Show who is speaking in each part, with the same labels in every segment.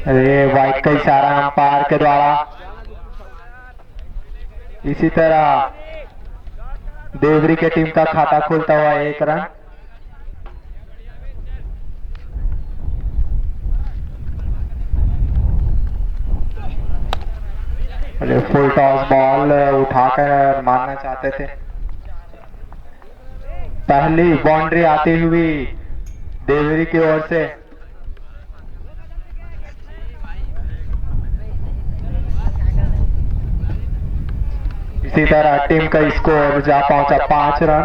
Speaker 1: अरे वाइड का इशारा अंपायर के द्वारा। इसी तरह देवरी के टीम का खाता खुलता हुआ 1 रन। अरे फुल टॉस बॉल उठाकर मारना चाहते थे। पहली बाउंड्री आती हुई देवरी की ओर से। इसी तरह टीम का स्कोर जा पहुंचा 5 रन।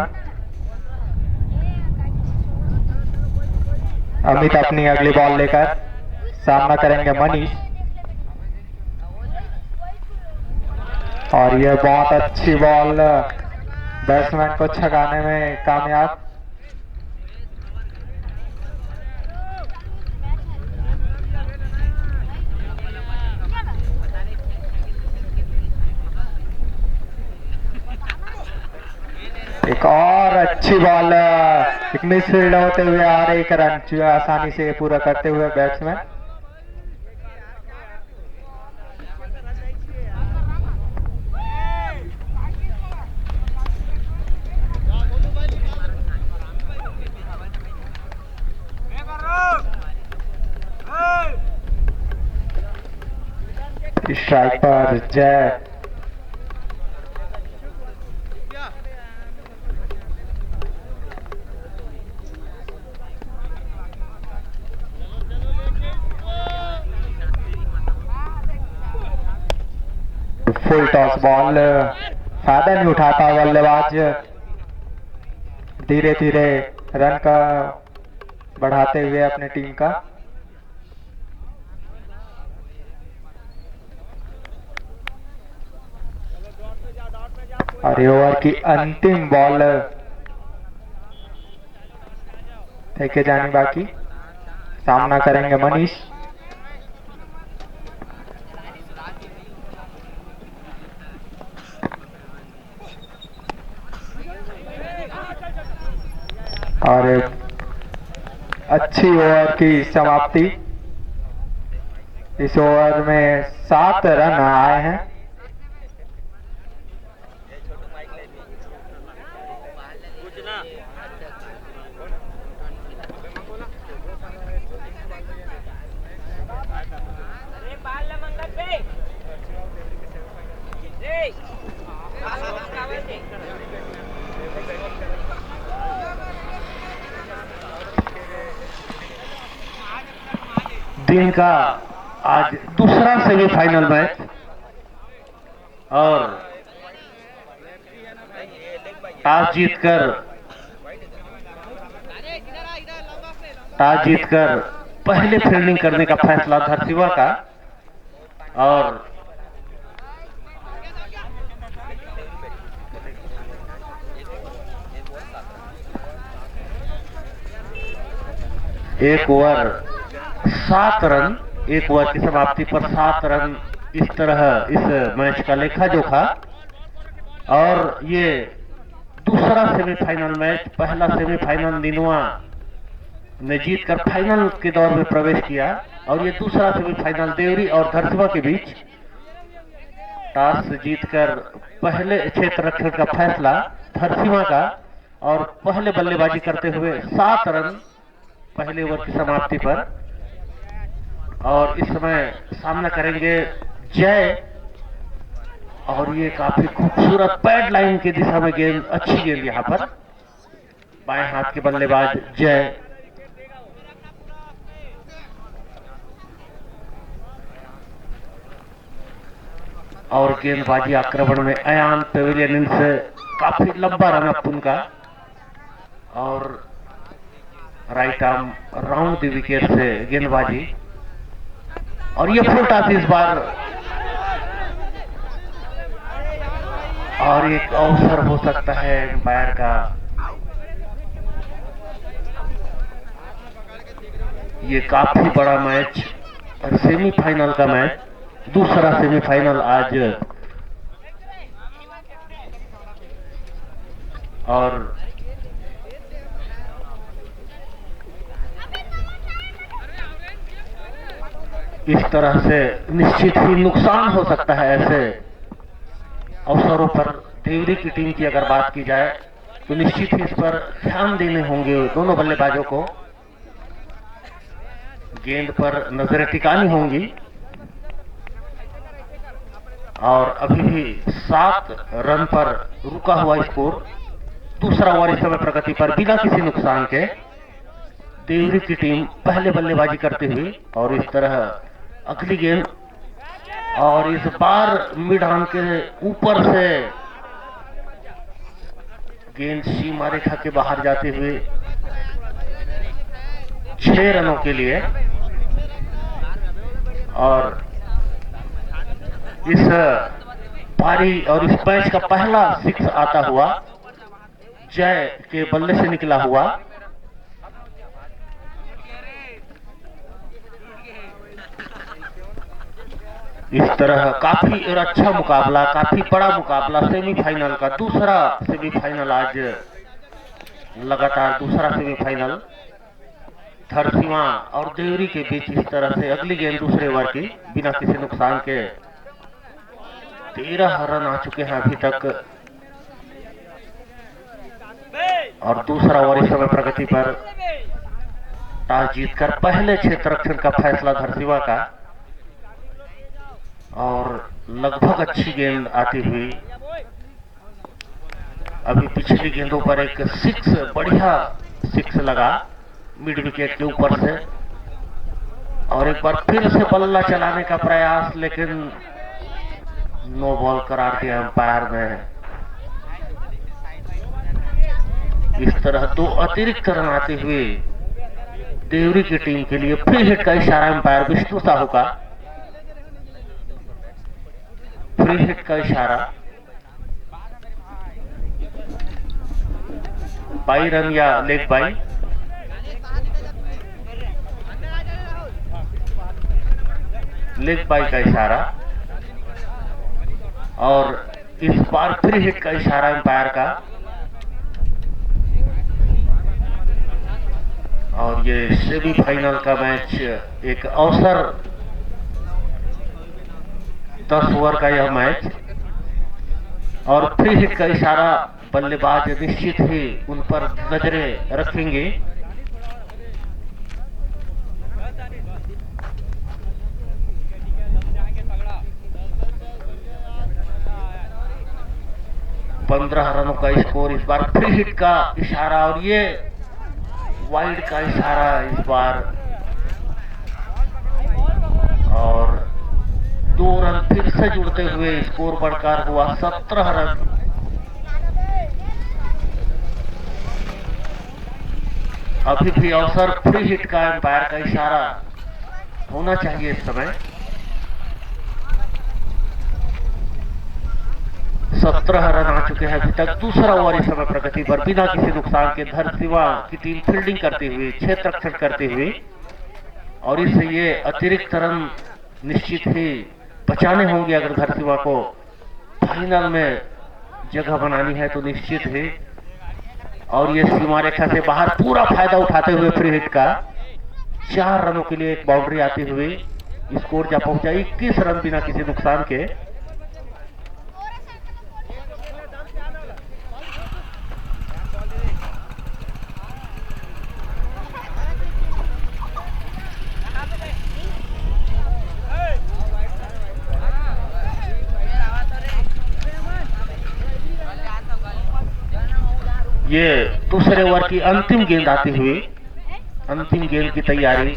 Speaker 1: अमित अपनी अगली बॉल लेकर सामना करेंगे मनीष। और यह बहुत अच्छी बॉल बैट्समैन को छगाने में कामयाब। एक और अच्छी बॉल, एक मिसफील्ड होते हुए और 1 रन जो आसानी से पूरा करते हुए बैट्समैन। स्ट्राइक पर जय। फुल टॉस बॉल फायदा नहीं उठाता बल्लेबाज। धीरे धीरे रन का बढ़ाते हुए अपनी टीम का। और ओवर की अंतिम बॉल फेंके जाने बाकी। सामना करेंगे मनीष। और अच्छी ओवर की समाप्ति। इस ओवर में 7 रन आए हैं।
Speaker 2: दिन का आज दूसरा सेमीफाइनल मैच और टॉस जीतकर पहले फील्डिंग करने का फैसला धरसीवा का। और एक ओवर 7 रन, एक ओवर की समाप्ति पर 7 रन, इस तरह इस मैच का लेखा जोखा। और ये दूसरा सेमीफाइनल मैच, पहला सेमीफाइनल नीनुआ ने जीतकर फाइनल के दौर में प्रवेश किया और ये दूसरा सेमीफाइनल देवरी और धरसीवा के बीच। टॉस जीतकर पहले क्षेत्र रक्षण का फैसला धरसीवा का और पहले बल्लेबाजी करते हुए 7 रन पहले ओवर की समाप्ति पर। और इस समय सामना करेंगे जय। और ये काफी खूबसूरत पैड लाइन की दिशा में गेंद, अच्छी गेंद यहां पर। बाएं हाथ के बल्लेबाज जय। और गेंदबाजी आक्रमण में अयान पेविलियन से काफी लंबा रन अप उनका। और right arm round the wicket से गेंदबाजी। और ये फुल टॉस इस बार। और एक अवसर हो सकता है एम्पायर का। ये काफी बड़ा मैच और सेमीफाइनल का मैच, दूसरा सेमीफाइनल आज। और इस तरह से निश्चित ही नुकसान हो सकता है। ऐसे अवसरों पर देवरी की टीम की अगर बात की जाए तो निश्चित ही इस पर ध्यान देने होंगे दोनों बल्लेबाजों को, गेंद पर नजरें टिकानी होंगी। और अभी भी 7 रन पर रुका हुआ स्कोर, दूसरा ओवर इस समय प्रगति पर बिना किसी नुकसान के देवरी की टीम पहले बल्लेबाजी करते हुए। और इस तरह अगली गेंद, और इस बार मिड ऑन के ऊपर से गेंद सीमा रेखा के बाहर जाते हुए 6 रनों के लिए। और इस पारी और इस मैच का पहला 6 आता हुआ जय के बल्ले से निकला हुआ। इस तरह काफी अच्छा मुकाबला, काफी बड़ा मुकाबला, सेमीफाइनल का दूसरा सेमीफाइनल, आज लगातार दूसरा सेमीफाइनल धरसींवा और देवरी के बीच। इस तरह से अगली गेंद दूसरे ओवर की बिना किसी नुकसान के 13 रन आ चुके हैं अभी तक। और दूसरा ओवर इस समय प्रगति पर, टॉस जीतकर पहले क्षेत्र रक्षण का फैसला धरसींवा का। और लगभग अच्छी गेंद आती हुई, अभी पिछली गेंदों पर एक 6 बढ़िया 6 लगा मिड विकेट के ऊपर से। और एक बार फिर से बल्ला चलाने का प्रयास, लेकिन नो बॉल करार दिया अंपायर ने। इस तरह 2 अतिरिक्त रन आते हुए देवरी की टीम के लिए फ्री हिट का इशारा अंपायर विष्णु साहू का, फ्री हिट का इशारा। 22 रन या लेग बाई। लेग बाई का इशारा। और इस बार फ्री हिट का इशारा अंपायर का। और ये सेमीफाइनल का मैच, एक अवसर, 10 ओवर का यह मैच। और फ्री हिट का इशारा, बल्लेबाज निश्चित ही उन पर नजरें रखेंगे। पंद्रह रनों का स्कोर, इस बार फ्री हिट का इशारा और ये वाइड का इशारा इस बार। और 2 रन फिर से जुड़ते हुए स्कोर बढ़कर हुआ 17 रन। अभी भी अवसर फ्री हिट का अंपायर का इशारा होना चाहिए इस समय। 17 रन आ चुके हैं अभी तक। दूसरा ओवर इस समय प्रगति पर बिना किसी नुकसान के धरसींवा की टीम फील्डिंग करते हुए, क्षेत्र रक्षण करते हुए। और इससे ये अतिरिक्त रन निश्चित ही बचाने होंगे अगर धरसींवा को फाइनल में जगह बनानी है तो निश्चित ही। और ये सीमा रेखा से बाहर पूरा फायदा उठाते हुए फ्री हिट का 4 रनों के लिए एक बाउंड्री आती हुई स्कोर जा पहुंचा 21 रन बिना किसी नुकसान के। ये दूसरे ओवर की अंतिम गेंद आती हुई, अंतिम गेंद की तैयारी।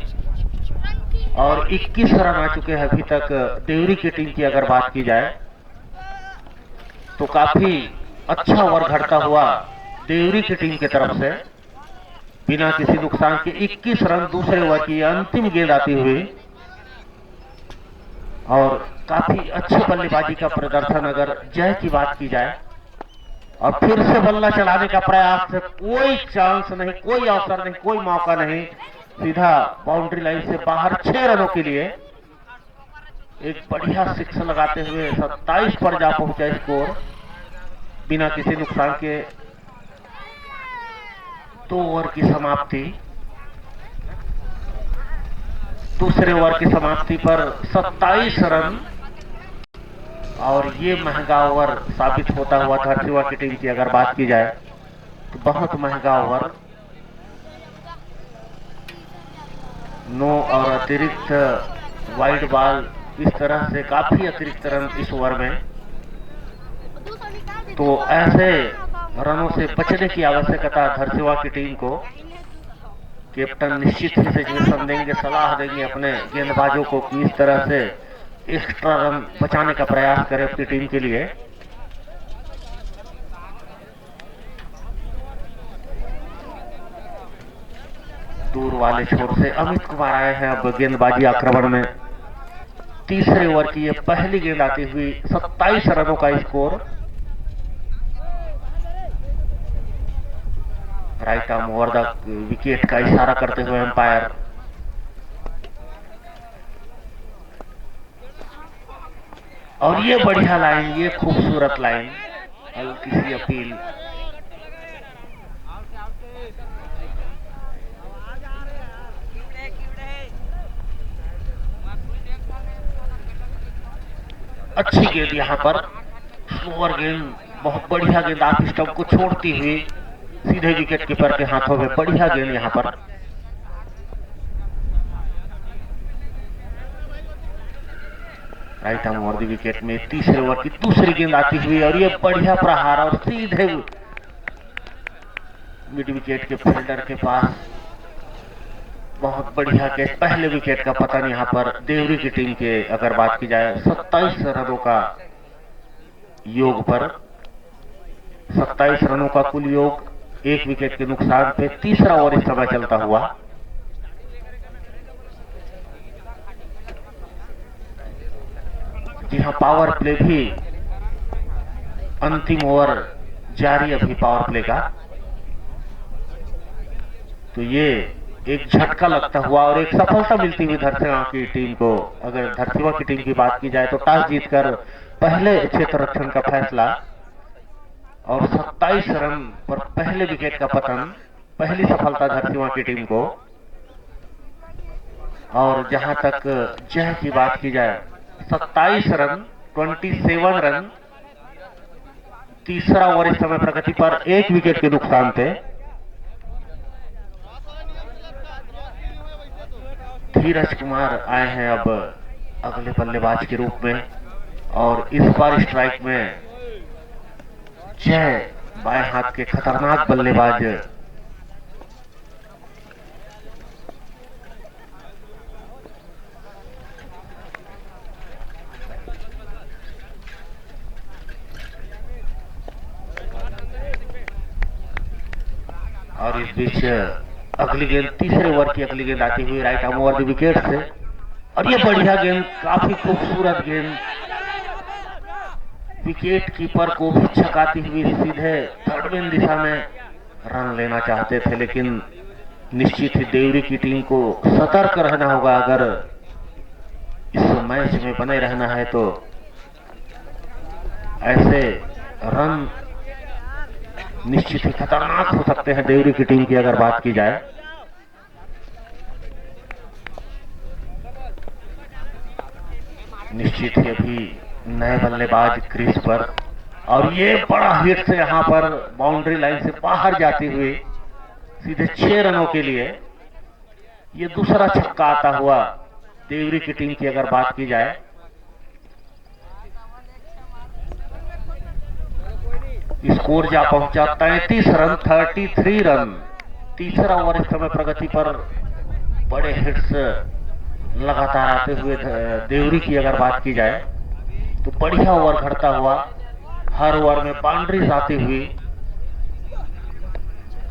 Speaker 2: और 21 रन आ चुके हैं अभी तक देवरी की टीम की अगर बात की जाए तो काफी अच्छा ओवर घड़ता हुआ देवरी की टीम की तरफ से बिना किसी नुकसान के 21 रन दूसरे ओवर की अंतिम गेंद आती हुई। और काफी अच्छी बल्लेबाजी का प्रदर्शन अगर जय की बात की जाए। और फिर से बल्ला चलाने का प्रयास, कोई चांस नहीं, कोई अवसर नहीं, कोई मौका नहीं, सीधा बाउंड्री लाइन से बाहर 6 रनों के लिए एक बढ़िया 6 लगाते हुए 27 पर जा पहुंचा स्कोर बिना किसी नुकसान के। 2 ओवर की समाप्ति। दूसरे ओवर की समाप्ति पर 27 रन, और ये महंगा ओवर साबित होता हुआ धरसीवा की टीम की अगर बात की जाए तो बहुत महंगा ओवर। 9 और अतिरिक्त वाइड बॉल, इस तरह से काफी अतिरिक्त रन इस ओवर में, तो ऐसे रनों से बचने की आवश्यकता धरसीवा की टीम को। कैप्टन निश्चित ही सजेशन देंगे, सलाह देंगे अपने गेंदबाजों को कि इस तरह से एक्स्ट्रा रन बचाने का प्रयास करें अपनी टीम के लिए। दूर वाले छोर से अमित कुमार आए हैं अब गेंदबाजी आक्रमण में। तीसरे ओवर की ये पहली गेंद आती हुई, 27 रनों का score. Right arm over the wicket का इशारा करते हुए अंपायर। और ये बढ़िया लाइन, ये खूबसूरत लाइन, हल्की सी अपील। अच्छी गेंद यहां पर, स्लोअर गेंद, बहुत बढ़िया गेंद ऑफ स्टंप को छोड़ती हुई सीधे विकेट कीपर के हाथों में। बढ़िया गेंद यहां पर। Right arm over the wicket में तीसरे ओवर की दूसरी गेंद आती हुई, और ये बढ़िया प्रहार, और सीधे मिड विकेट के फील्डर के पास। बहुत बढ़िया कैच, पहले विकेट का पतन यहां पर देवरी की टीम के अगर बात की जाए 27 रनों का योग पर। 27 रनों का कुल योग, एक विकेट के नुकसान पे तीसरा ओवर इस समय चलता हुआ। जी हां, पावर प्ले भी, अंतिम ओवर जारी अभी पावर प्ले का। तो ये एक झटका लगता हुआ और एक सफलता मिलती हुई धरसीवा की टीम को। अगर धरसीवा की टीम की बात की जाए तो टॉस जीतकर पहले क्षेत्र रक्षण का फैसला, और 27 रन पर पहले विकेट का पतन, पहली सफलता धरसीवा की टीम को। और जहां तक जय की बात की जाए, 27 रन, 27 रन, तीसरा ओवर इस समय प्रगति पर, एक विकेट के नुकसान थे। धीरज कुमार आए हैं अब अगले बल्लेबाज के रूप में, और इस बार स्ट्राइक में जय, बाएं हाथ के खतरनाक बल्लेबाज। और इस बीच अगली गेंद, तीसरे ओवर की अगली गेंद आती हुई right arm over the wicket से, और ये बढ़िया गेंद, काफी खूबसूरत गेंद, विकेट कीपर को भी छकाती हुई सीधे थर्ड मैन दिशा में रन लेना चाहते थे, लेकिन निश्चित ही देवरी की टीम को सतर्क रहना होगा। अगर इस मैच में बने रहना है तो ऐसे रन निश्चित ही खतरनाक हो सकते हैं देवरी की टीम की अगर बात की जाए। निश्चित ही अभी नए बल्लेबाज क्रीज पर, और ये बड़ा हिट से यहां पर बाउंड्री लाइन से बाहर जाती हुई सीधे 6 रनों के लिए ये दूसरा छक्का आता हुआ देवरी की टीम की अगर बात की जाए। स्कोर जा पहुंचा 33 रन, 33 रन। तीसरा ओवर इस समय प्रगति पर, बड़े हिट्स लगातार आते हुए देवरी की अगर बात की जाए तो बढ़िया ओवर घड़ता हुआ, हर ओवर में बाउंड्रीज आती हुई,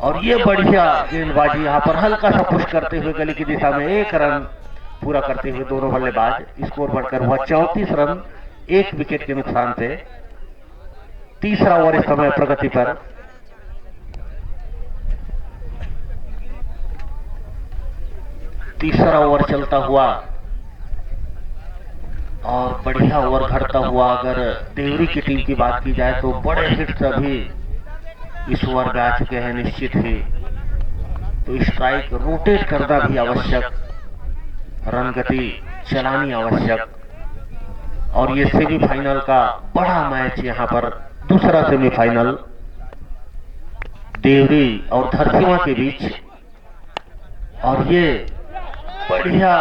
Speaker 2: और ये बढ़िया गेंदबाजी यहां पर हल्का सा पुश करते हुए गली की दिशा में 1 रन पूरा करते हुए दोनों बल्लेबाज। स्कोर बढ़कर हुआ 34 रन, 1 विकेट के नुकसान से। तीसरा ओवर इस समय प्रगति पर। तीसरा ओवर चलता हुआ और बढ़िया ओवर घड़ता हुआ अगर देवरी की टीम की बात की जाए तो बड़े हिट्स अभी इस ओवर में आ चुके हैं निश्चित ही। तो स्ट्राइक रोटेट करना भी आवश्यक। रन गति चलानी आवश्यक। और ये सेमीफाइनल का बड़ा मैच यहाँ पर, दूसरा सेमीफाइनल देवरी और धरसींवा के बीच। और ये बढ़िया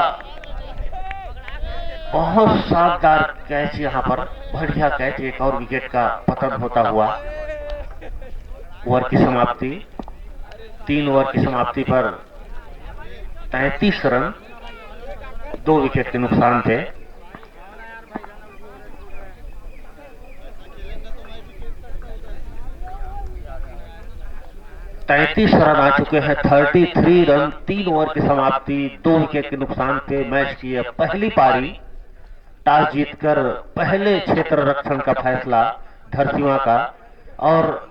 Speaker 2: बहुत शानदार कैच यहाँ पर, बढ़िया कैच, एक और विकेट का पतन होता हुआ। ओवर की समाप्ति, 3 ओवर की समाप्ति पर 33 रन 2 विकेट के नुकसान थे। तैतीस रन आ चुके हैं, 33 रन 3 ओवर की समाप्ति 2 विकेट के नुकसान पे। मैच की यह पहली पारी, टॉस जीतकर पहले क्षेत्र रक्षण का फैसला धरसींवा का, और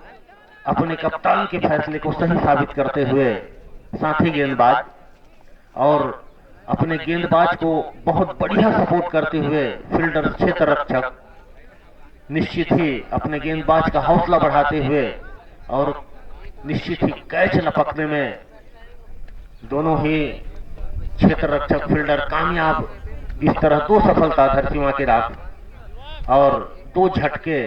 Speaker 2: अपने कप्तान के फैसले को सही साबित करते हुए साथी गेंदबाज और अपने गेंदबाज को बहुत बढ़िया सपोर्ट करते हुए फील्डर क्षेत्र रक्षक निश्चित ही अपने गेंदबाज का हौसला बढ़ाते हुए और निश्चित ही कैच लपकने में दोनों ही क्षेत्र रक्षक फील्डर कामयाब। इस तरह 2 सफलता धरसींवा के राह और 2 झटके,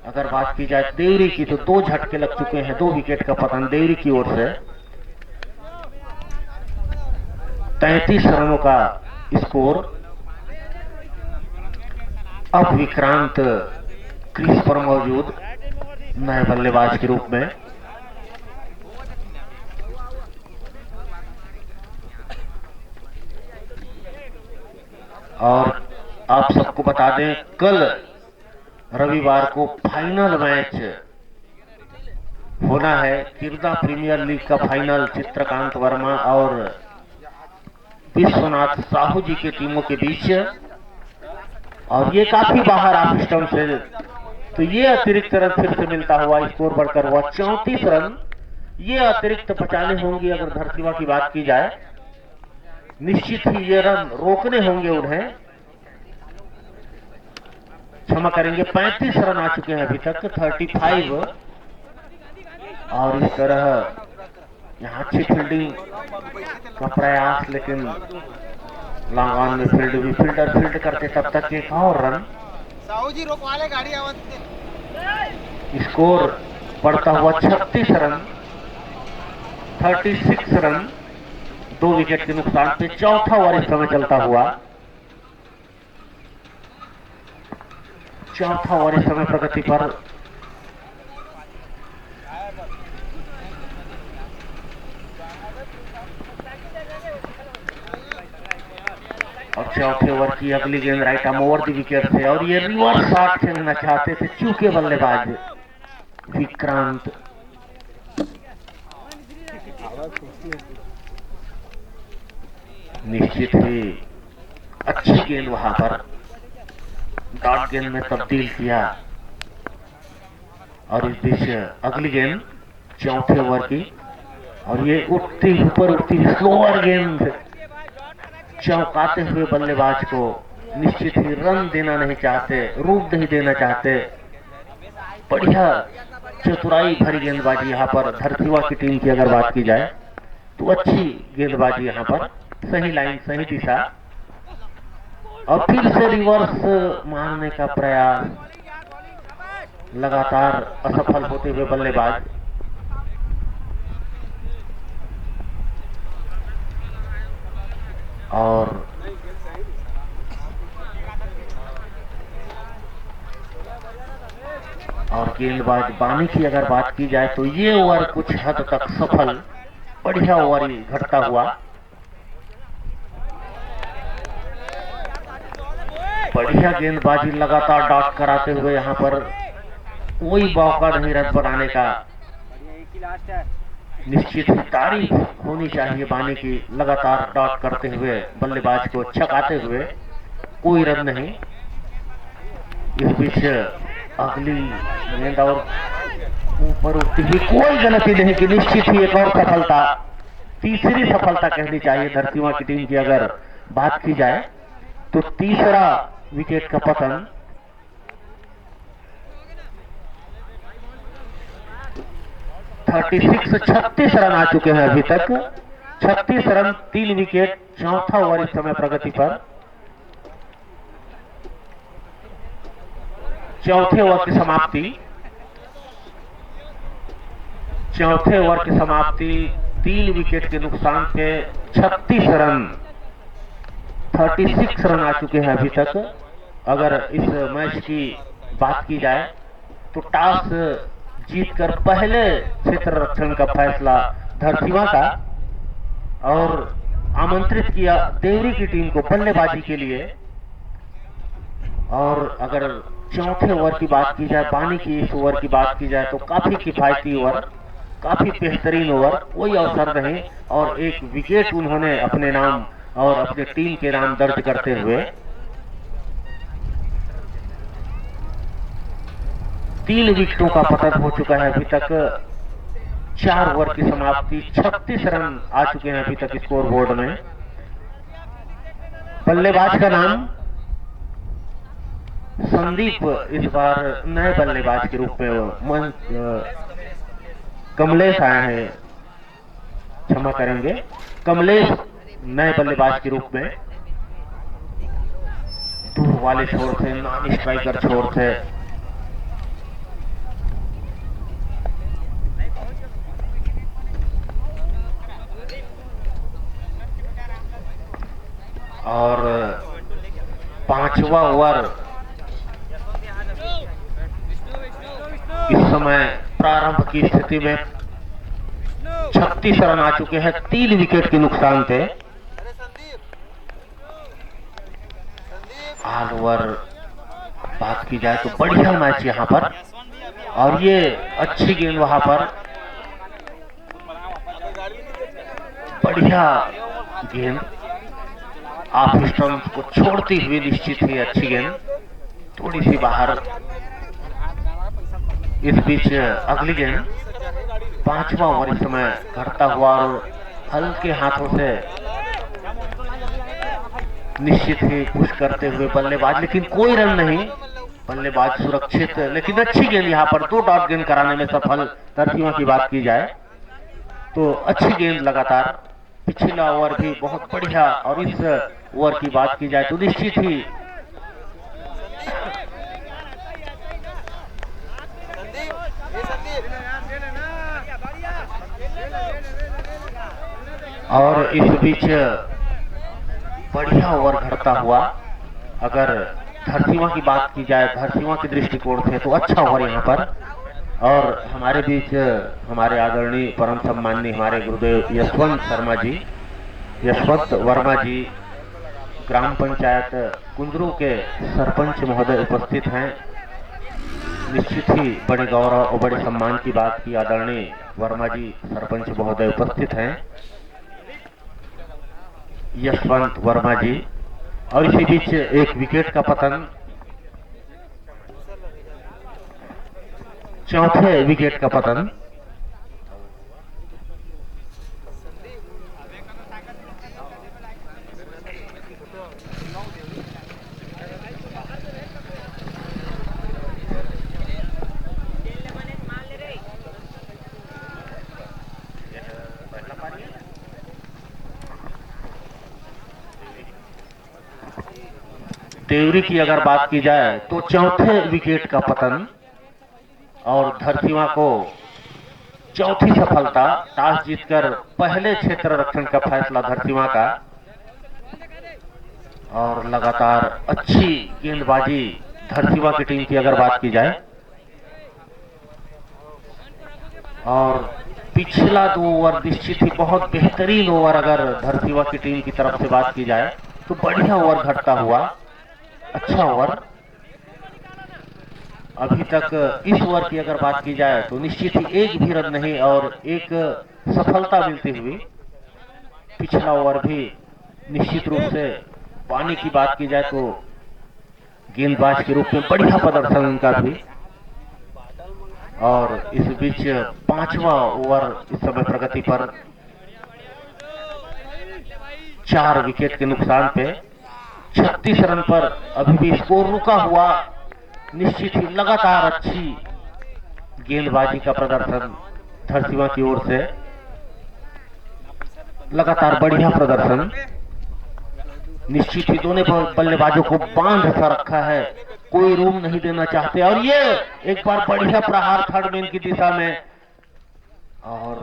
Speaker 2: अगर बात की जाए देवरी की तो 2 झटके लग चुके हैं, 2 विकेट का पतन देवरी की ओर से। 33 रनों का स्कोर। अब विक्रांत क्रीज पर मौजूद नए बल्लेबाज के रूप में। और आप सबको बता दें, कल रविवार को फाइनल मैच होना है, किरदा प्रीमियर लीग का फाइनल चित्रकांत वर्मा और विश्वनाथ साहू जी की टीमों के बीच। और ये काफी बाहर ऑफ स्टंप से, तो ये अतिरिक्त रन फिर से मिलता हुआ स्कोर बढ़कर हुआ 34 रन। ये अतिरिक्त बचाने होंगे अगर धरसींवा की बात की जाए, निश्चित ही ये रन रोकने होंगे उन्हें। क्षमा करेंगे, 35 रन आ चुके हैं अभी तक, 35। और इस तरह यहाँ अच्छी फील्डिंग का प्रयास, लेकिन लॉन्ग ऑन में फील्डर फील्ड करते तब तक एक और रन। स्कोर बढ़ता हुआ 36 रन, 36 रन 2 विकेट के नुकसान पे। चौथा ओवर इस समय चलता हुआ, चौथा ओवर इस समय प्रगति पर। और चौथे ओवर की अगली गेंद right arm over the wicket से, और ये रिवर्स शॉट खेलना चाहते थे चूके बल्लेबाज विक्रांत। निश्चित ही अच्छी गेंद वहां पर डॉट गेंद में तब्दील किया। और इस बीच अगली गेंद चौथे ओवर की, और ये उठती ऊपर उठती स्लोअर गेंद चौंकाते हुए बल्लेबाज को निश्चित ही रन देना नहीं चाहते, रूप नहीं देना चाहते। बढ़िया चतुराई भरी गेंदबाजी यहाँ पर धरसींवा की टीम की अगर बात की जाए तो अच्छी गेंदबाजी यहाँ पर, सही लाइन सही दिशा। और फिर से रिवर्स मारने का प्रयास, लगातार असफल होते हुए बल्लेबाज। और गेंदबाज बानी की अगर बात की जाए तो ये ओवर कुछ हद तक सफल, बढ़िया ओवर घटता हुआ। बढ़िया गेंदबाजी लगातार डॉट कराते हुए यहाँ पर कोई मौका नहीं रन बनाने का। निश्चित ही तारीफ होनी चाहिए बानी की, लगातार डॉट करते हुए बल्लेबाज को छकाते हुए, कोई रन नहीं। इस बीच अगली गेंद और ऊपर उठती हुई, कोई गलती नहीं की। निश्चित ही एक और सफलता, तीसरी सफलता कहनी चाहिए धरसींवा की टीम की अगर बात की जाए तो। तीसरा विकेट का पतन। छत्तीस रन आ चुके हैं अभी तक, 36 रन 3 विकेट। चौथा ओवर इस समय प्रगति पर। चौथे ओवर की समाप्ति। चौथे ओवर की समाप्ति 3 विकेट के नुकसान पे 36 रन 36 रन आ चुके हैं अभी तक। अगर इस मैच की बात की जाए तो टॉस जीतकर पहले क्षेत्र रक्षण का फैसला धरसीवा का और आमंत्रित किया देवरी की टीम को बल्लेबाजी के लिए। और अगर चौथे ओवर की बात की जाए, पानी की इस ओवर की बात की जाए तो काफी किफायती ओवर, काफी बेहतरीन ओवर, कोई अवसर नहीं और एक विकेट उन्होंने अपने नाम और अपने टीम के नाम दर्ज करते हुए 3 विकेटों का पतन हो चुका है अभी तक। 4 ओवर की समाप्ति 36 रन आ चुके हैं अभी तक स्कोर बोर्ड में। बल्लेबाज का नाम संदीप, इस बार नए बल्लेबाज के रूप में कमलेश आए हैं, क्षमा करेंगे, कमलेश नए बल्लेबाज के रूप में। दूर वाले छोर थे, नॉन स्ट्राइकर छोर थे। और 5वां ओवर इस समय प्रारंभ की स्थिति में 36 रन आ चुके हैं 3 विकेट के नुकसान थे। ऑल ओवर बात की जाए तो बढ़िया मैच यहां पर और ये अच्छी गेंद वहां पर, बढ़िया गेंद ऑफ स्टंप को छोड़ती हुई निश्चित ही अच्छी गेंद, थोड़ी सी बाहर। इस बीच अगली गेंद 5वां ओवर इस समय करता हुआ और हल्के हाथों से निश्चित ही पुश करते हुए बल्लेबाज, लेकिन कोई रन नहीं, बल्लेबाज सुरक्षित, लेकिन अच्छी गेंद यहां पर 2 डॉट गेंद कराने में सफल। धरसीवा की बात की जाए तो अच्छी गेंद लगातार। पिछला ओवर भी बहुत बढ़िया और इस ओवर की बात की जाए तो निश्चित ही और इस बीच बढ़िया ओवर घड़ता हुआ। अगर धरसीवा की बात की जाए, धरसीवा के दृष्टिकोण से तो अच्छा ओवर यहाँ पर। और हमारे बीच हमारे आदरणीय परम सम्माननीय हमारे गुरुदेव यशवंत शर्मा जी, यशवंत वर्मा जी, ग्राम पंचायत कुंदरू के सरपंच महोदय उपस्थित हैं। निश्चित ही बड़े गौरव और बड़े सम्मान की बात की आदरणीय वर्मा जी सरपंच महोदय उपस्थित हैं, यशवंत वर्मा जी। और इसी बीच एक विकेट का पतन, चौथे विकेट का पतन। देवरी की अगर बात की जाए तो चौथे विकेट का पतन और धरसीवा को चौथी सफलता। टॉस जीतकर पहले क्षेत्र रक्षण का फैसला धरसीवा का और लगातार अच्छी गेंदबाजी धरसीवा की टीम की अगर बात की जाए। और पिछला 2 ओवर निश्चित ही बहुत बेहतरीन ओवर अगर धरसीवा की टीम की तरफ से बात की जाए तो बढ़िया ओवर घटता हुआ, अच्छा ओवर। अभी तक इस ओवर की अगर बात की जाए तो निश्चित ही एक भी रन नहीं और एक सफलता मिलती हुई। पिछला ओवर भी निश्चित रूप से पानी की बात की जाए तो गेंदबाज के रूप में बढ़िया प्रदर्शन उनका भी। और इस बीच 5वां ओवर इस समय प्रगति पर 4 विकेट के नुकसान पे 36 रन पर अभी भी स्कोर रुका हुआ। निश्चित ही लगातार अच्छी गेंदबाजी का प्रदर्शन धरसीवा की ओर से। लगातार बढ़िया प्रदर्शन। निश्चित ही दोनों बल्लेबाजों को बांध सा रखा है, कोई रूम नहीं देना चाहते। और ये एक बार बढ़िया प्रहार थर्ड मैन की दिशा में, और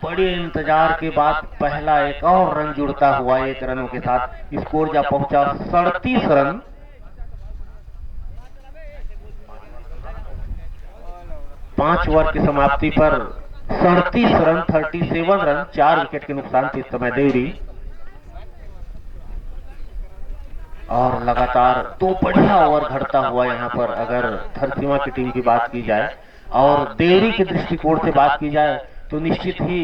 Speaker 2: बड़े इंतजार के बाद पहला एक और रन जुड़ता हुआ 1 रनों के साथ स्कोर जा पहुंचा 37 रन। पांच ओवर की समाप्ति पर 37 रन, 37 रन, 4 विकेट के नुकसान थे इस समय देवरी। और लगातार 2 बढ़िया ओवर घटता हुआ यहाँ पर अगर धरसीमा की टीम की बात की जाए और देवरी के दृष्टिकोण से बात की जाए तो निश्चित ही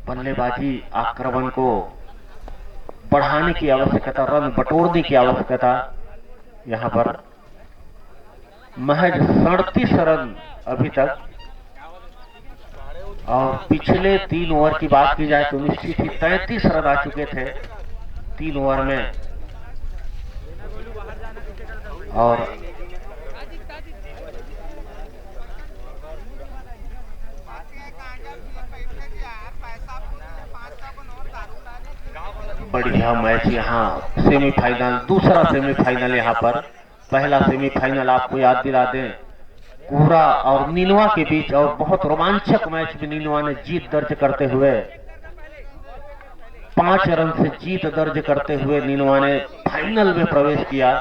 Speaker 2: बल्लेबाजी आक्रमण को बढ़ाने की आवश्यकता, रन बटोरने की आवश्यकता यहाँ पर। महज 37 रन अभी तक, और पिछले 3 ओवर की बात की जाए तो निश्चित ही 33 रन आ चुके थे 3 ओवर में। और बढ़िया मैच यहाँ सेमीफाइनल, दूसरा सेमीफाइनल यहाँ पर। पहला सेमीफाइनल आपको याद दिला दें कोहरा और नीनवा के बीच, और बहुत रोमांचक मैच में नीनवा ने जीत दर्ज करते हुए 5 रन से जीत दर्ज करते हुए नीनवा ने फाइनल में प्रवेश किया।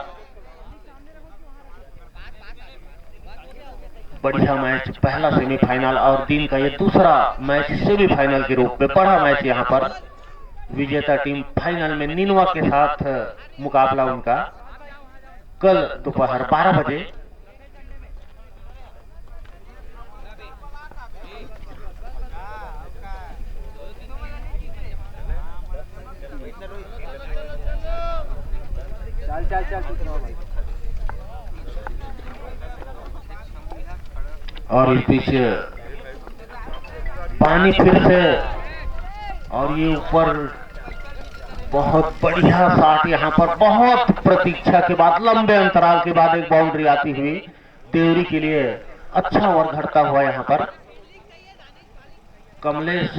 Speaker 2: बढ़िया मैच, पहला सेमीफाइनल और दिन का ये दूसरा मैच सेमीफाइनल के रूप में। बड़ा मैच यहाँ पर, विजेता टीम फाइनल में नीनवा के साथ मुकाबला उनका कल दोपहर 12 बजे। और इस बीच पानी फिर से, और ये ऊपर बहुत बढ़िया शॉट यहाँ पर, बहुत प्रतीक्षा के बाद, लंबे अंतराल के बाद एक बाउंड्री आती हुई देवरी के लिए। अच्छा ओवर घटता हुआ यहाँ पर कमलेश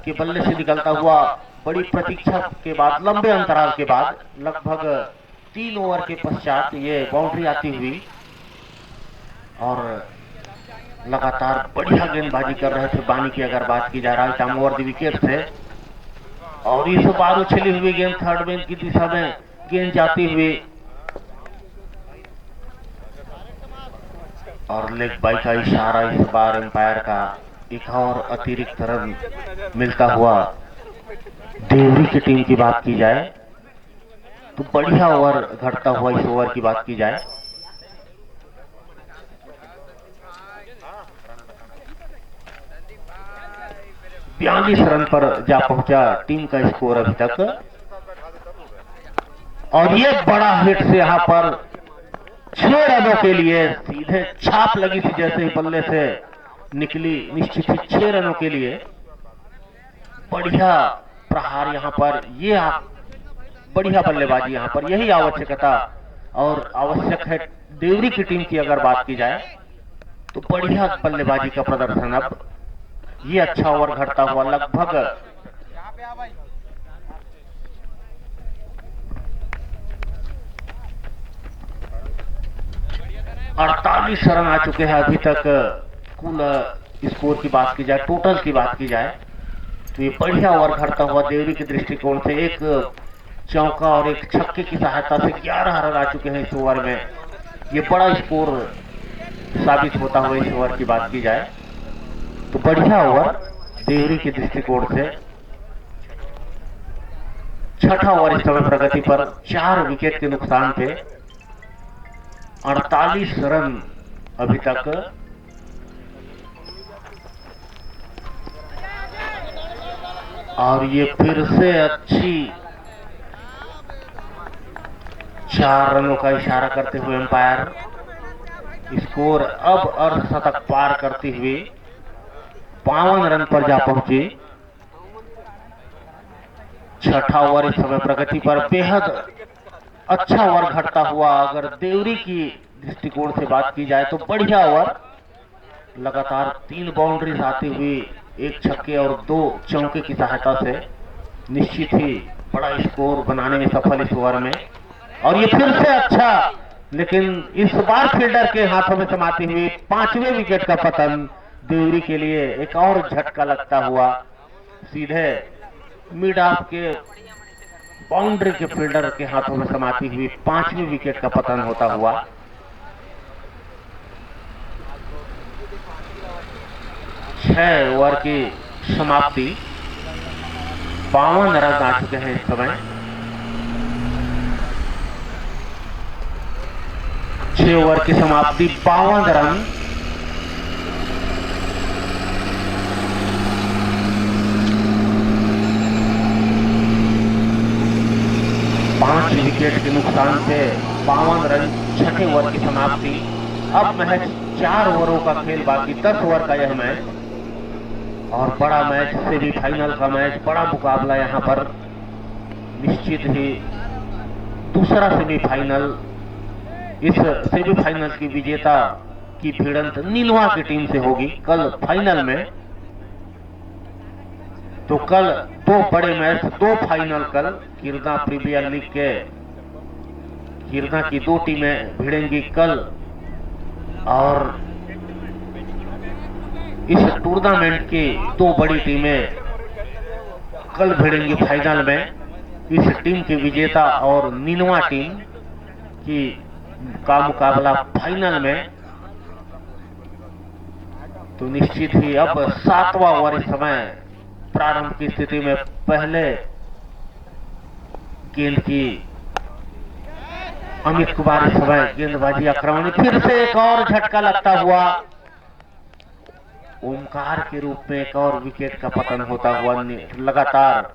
Speaker 2: के बल्ले से निकलता हुआ, बड़ी प्रतीक्षा के बाद, लंबे अंतराल के बाद, लगभग 3 ओवर के पश्चात ये बाउंड्री आती हुई। और लगातार बढ़िया गेंदबाजी कर रहे थे बानी की अगर बात की जाए, राइट ओवर द विकेट से। और इस बार उछली हुई गेंद थर्ड मैन की दिशा में गेंद जाती हुई, और लेग बाई का इशारा इस बार एम्पायर का। एक और अतिरिक्त रन मिलता हुआ देवरी की टीम की बात की जाए तो बढ़िया ओवर घटता हुआ इस ओवर की बात की जाए। बयालीस रन पर जा पहुंचा टीम का स्कोर अभी तक। और ये बड़ा हिट से यहां पर 6 रनों के लिए सीधे छाप लगी थी जैसे ही बल्ले से निकली, निश्चित ही 6 रनों के लिए बढ़िया प्रहार यहां पर। ये बढ़िया बल्लेबाजी यहां पर, यही आवश्यकता और आवश्यक है देवरी की टीम की अगर बात की जाए तो। बढ़िया बल्लेबाजी का प्रदर्शन। अब ये अच्छा ओवर घटता हुआ लगभग 48 रन आ चुके हैं अभी तक। कुल स्कोर की बात की जाए, टोटल की बात की जाए तो ये बढ़िया ओवर घटता हुआ देवरी के दृष्टिकोण से। एक चौका और एक छक्के की सहायता से 11 रन आ चुके हैं इस ओवर में। ये बड़ा स्कोर साबित होता हुआ इस ओवर की बात की जाए तो बढ़िया ओवर देवरी के दृष्टिकोण से। छठा ओवर इस समय प्रगति पर, 4 विकेट के नुकसान पे 48 रन अभी तक। और ये फिर से अच्छी 4 रनों का इशारा करते हुए एम्पायर स्कोर अब अर्धशतक पार करती हुई 52 रन पर जा पहुंची। छठा ओवर इस समय प्रगति पर, बेहद अच्छा ओवर घटता हुआ अगर देवरी की दृष्टिकोण से बात की जाए तो बढ़िया ओवर। लगातार 3 बाउंड्रीज आती हुई एक छक्के और 2 चौके की सहायता से निश्चित ही बड़ा स्कोर बनाने में सफल इस ओवर में। और ये फिर से अच्छा, लेकिन इस बार फील्डर के हाथों में समाती हुई 5वें विकेट का पतन देवरी के लिए एक और झटका लगता हुआ सीधे मिड ऑफ के बाउंड्री के फील्डर के हाथों में समाती हुई 5वें विकेट का पतन होता हुआ 6 ओवर की समाप्ति। 52 रन आ चुके हैं इस समय। 6 ओवर की समाप्ति, 52 रन। पांच विकेट के नुकसान से 52 रन, 6ठे ओवर की समाप्ति। अब महज 4 ओवरों का खेल बाकी, 10 ओवर का यह मैच और बड़ा मैच, सेमीफाइनल का मैच, बड़ा मुकाबला यहां पर। निश्चित ही दूसरा सेमीफाइनल, इस सेमीफाइनल की विजेता की भिड़ंत नीलवा की टीम से होगी कल फाइनल में। तो कल 2 बड़े मैच, 2 फाइनल कल कीर्तना प्रीमियर लीग के कीर्तना की 2 टीमें भिड़ेंगी कल और इस टूर्नामेंट की 2 बड़ी टीमें कल भिड़ेंगी फाइनल में। इस टीम के विजेता और नीलवा टीम की का मुकाबला फाइनल में। तो निश्चित ही अब 7वां ओवर इस समय प्रारंभ की स्थिति में पहले गेंद की अमित कुमार इस समय गेंदबाजी आक्रमण, फिर से एक और झटका लगता हुआ ओमकार के रूप में एक और विकेट का पतन होता हुआ लगातार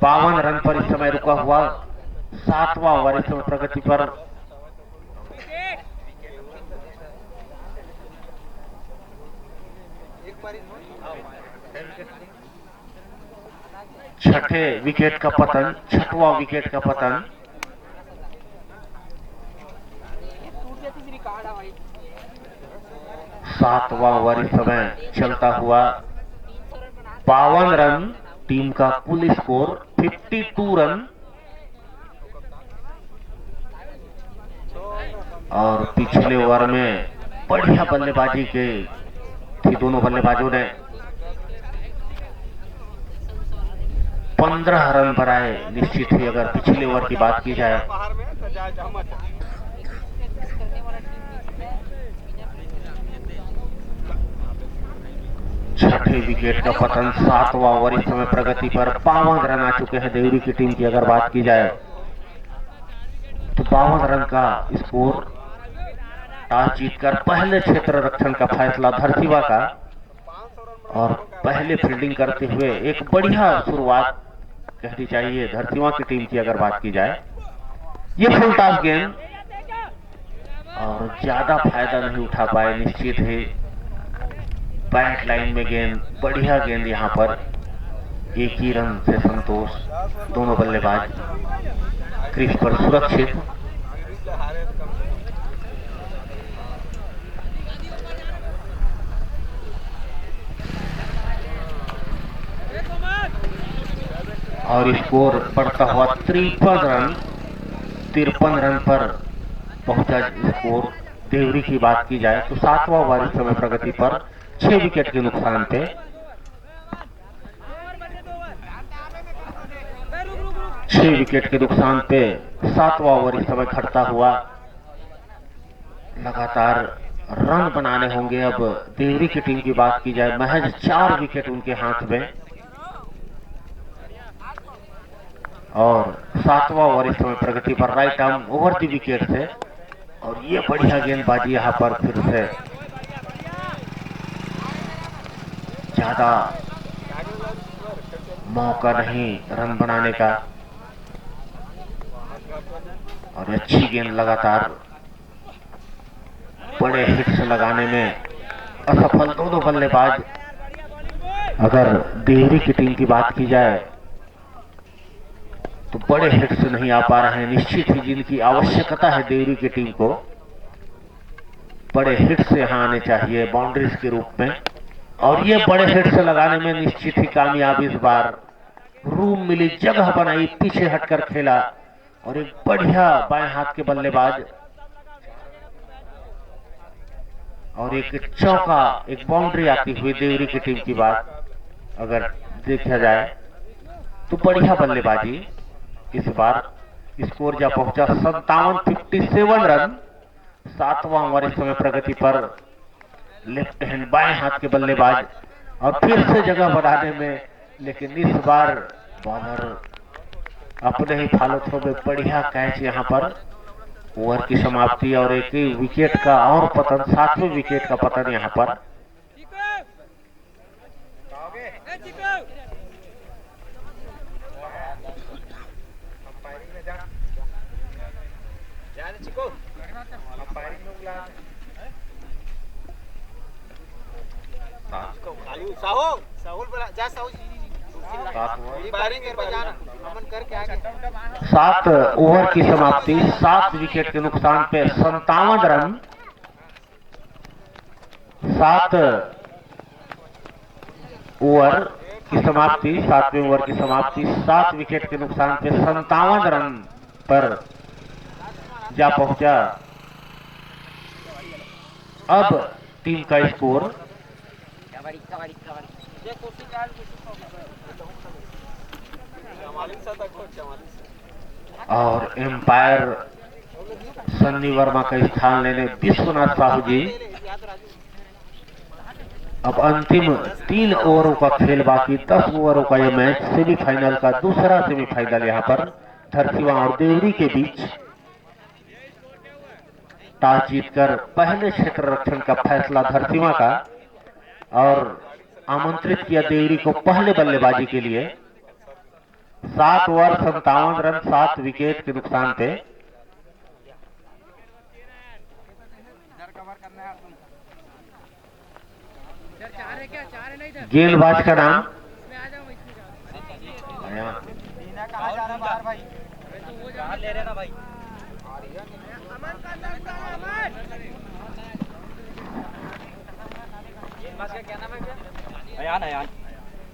Speaker 2: 52 रन पर इस समय रुका हुआ 7वां ओवर इस समय प्रगति पर। छठे विकेट का पतन, 6वां विकेट का पतन। सातवां ओवर इस समय चलता हुआ 52 रन, टीम का कुल स्कोर 52 रन। और पिछले ओवर में बढ़िया बल्लेबाजी की थी दोनों बल्लेबाजों ने। 15 रन बनाए निश्चित ही अगर पिछले ओवर की बात की जाए। छठे विकेट का पतन, 7वां ओवर इस समय प्रगति पर। 52 रन आ चुके हैं देवरी की टीम की अगर बात की जाए तो 52 रन का स्कोर। टॉस जीतकर पहले क्षेत्र रक्षण का फैसला धरसीवा का और पहले फील्डिंग करते हुए एक बढ़िया शुरुआत कहनी चाहिए धरसीवा की टीम की अगर बात की जाए। ये फुल टॉस गेंद और ज्यादा फायदा नहीं उठा पाए निश्चित ही। बैट लाइन में गेंद, बढ़िया गेंद यहां पर। एक ही रन से संतोष, दोनों बल्लेबाज क्रीज पर सुरक्षित। और स्कोर बढ़ता हुआ 53 रन, 53 रन पर पहुंचा स्कोर। देवरी की बात की जाए तो 7वां ओवर इस समय प्रगति पर 6 विकेट के नुकसान पे। छह विकेट के नुकसान पे 7वां ओवर इस समय खड़ता हुआ। लगातार रन बनाने होंगे अब देवरी की टीम की बात की जाए। महज 4 विकेट उनके हाथ में और 7वां ओवर इस समय प्रगति पर right arm over the wicket से। और ये बढ़िया गेंदबाजी यहां पर फिर से ज्यादा मौका नहीं रन बनाने का और अच्छी गेंद लगातार बड़े हिट्स लगाने में असफल दोनों बल्लेबाज। अगर देवरी की टीम की बात की जाए तो बड़े हिट्स नहीं आ पा रहे हैं। निश्चित ही जिनकी आवश्यकता है देवरी की टीम को, बड़े हिट्स यहां आने चाहिए बाउंड्रीज के रूप में। और ये बड़े हिट से लगाने में निश्चित ही कामयाब इस बार। रूम मिली, जगह बनाई, पीछे हटकर खेला और एक बढ़िया बाएं हाथ के बल्लेबाज और एक चौका, एक बाउंड्री आती हुई देवरी की टीम की बात अगर देखा जाए तो बढ़िया बल्लेबाजी। इस बार स्कोर जा पहुंचा 57 रन। 7वां ओवर इस समय प्रगति पर। लेफ्ट हैंड बाएं हाथ के बल्लेबाज और फिर से जगह बनाने में, लेकिन इस बार बॉलर अपने ही फॉलो थ्रो में बढ़िया कैच यहां पर। ओवर की समाप्ति और एक ही विकेट का और पतन, 7वें विकेट का पतन यहां पर। सात ओवर की समाप्ति, 7 विकेट के नुकसान पे 57 रन। 7 ओवर की समाप्ति, 7वें ओवर की समाप्ति, 7 विकेट के नुकसान पे 57 रन पर जा पहुंचा। अब टीम का स्कोर और एम्पायर सन्नी वर्मा का स्थान लेने विश्वनाथ साहू जी। अब अंतिम 3 ओवरों का खेल बाकी, 10 ओवरों का यह मैच, सेमीफाइनल का दूसरा सेमीफाइनल यहां पर धरसीवां और देवरी के बीच। टॉस जीतकर पहले क्षेत्र रक्षण का फैसला धरसीवां का और आमंत्रित किया देवरी को पहले बल्लेबाजी के लिए। 7 ओवर 57 रन, 7 विकेट के नुकसान पे। गेंदबाज का नाम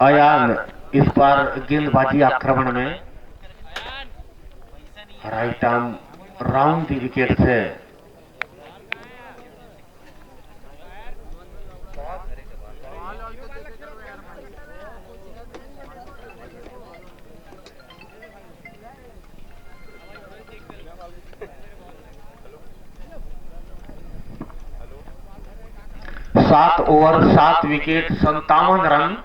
Speaker 2: अयान। इस बार गेंदबाजी आक्रमण में राइट आर्म राउंड दी विकेट से सात ओवर 7 विकेट 57 रन।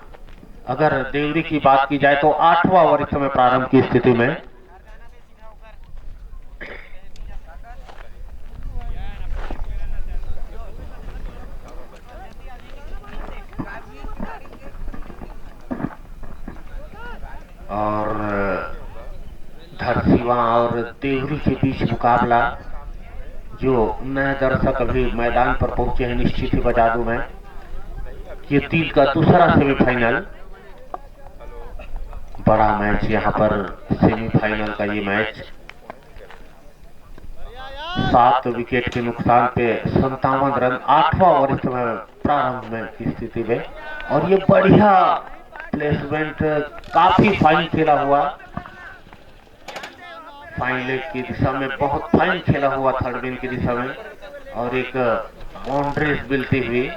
Speaker 2: अगर देवरी की बात की जाए तो 8वां ओवर इस समय प्रारंभ की स्थिति में। और धरसीवां और देवरी के बीच मुकाबला, जो नए दर्शक अभी मैदान पर पहुंचे हैं, निश्चित ही बता दूं मैं, ये टीम का दूसरा सेमीफाइनल बड़ा मैच यहां पर, सेमीफाइनल का ये मैच 7 विकेट के नुकसान पे 57 रन, 8वां ओवर इस समय प्रारंभ में की स्थिति में। और ये बढ़िया प्लेसमेंट, काफी फाइन खेला हुआ, फाइन लेग की दिशा में बहुत फाइन खेला हुआ, थर्ड बिन की दिशा में, और एक बाउंड्रीज मिलती हुई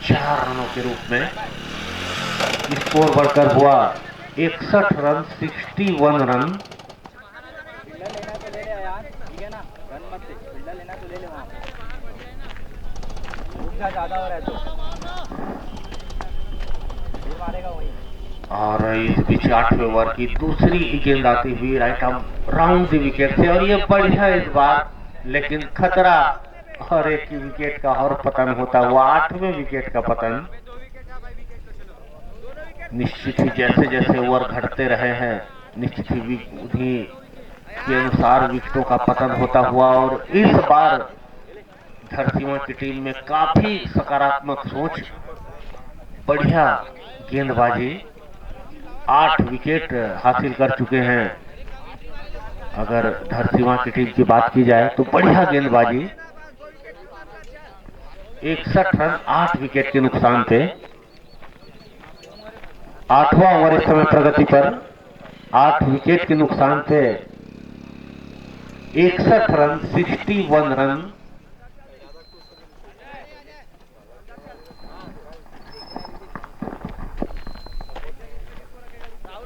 Speaker 2: 4 रनों के रूप में। स्कोर बढ़कर हुआ 61 रन, 61 रन। और इस बीच 8वें ओवर की दूसरी गेंद आती हुई राइट आर्म राउंड दी विकेट से, और ये बढ़िया इस बार, लेकिन खतरा और एक विकेट का और पतन होता हुआ 8वें विकेट का पतन। निश्चित ही जैसे जैसे ओवर घटते रहे हैं, निश्चित ही उन्हीं के अनुसार विकेटों का पतन होता हुआ। और इस बार धरसीवां की टीम में काफी सकारात्मक सोच, बढ़िया गेंदबाजी, 8 विकेट हासिल कर चुके हैं। अगर धरसीवां की टीम की बात की जाए तो बढ़िया गेंदबाजी, 61 रन 8 विकेट के नुकसान पे। 8वां ओवर इस समय प्रगति पर, 8 विकेट के नुकसान पे 61 रन 61 रन।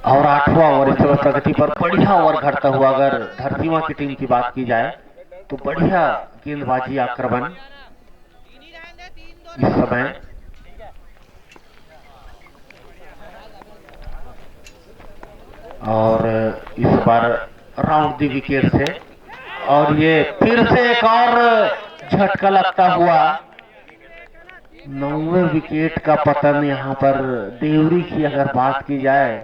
Speaker 2: और 8वां ओवर इस समय प्रगति पर। बढ़िया ओवर घटता हुआ अगर धरतीवा की टीम की बात की जाए तो बढ़िया गेंदबाजी आक्रमण इस समय। और इस बार राउंड दी विकेट से, और ये फिर से एक और झटका लगता हुआ 9वें विकेट का पतन यहाँ पर देवरी की अगर बात की जाए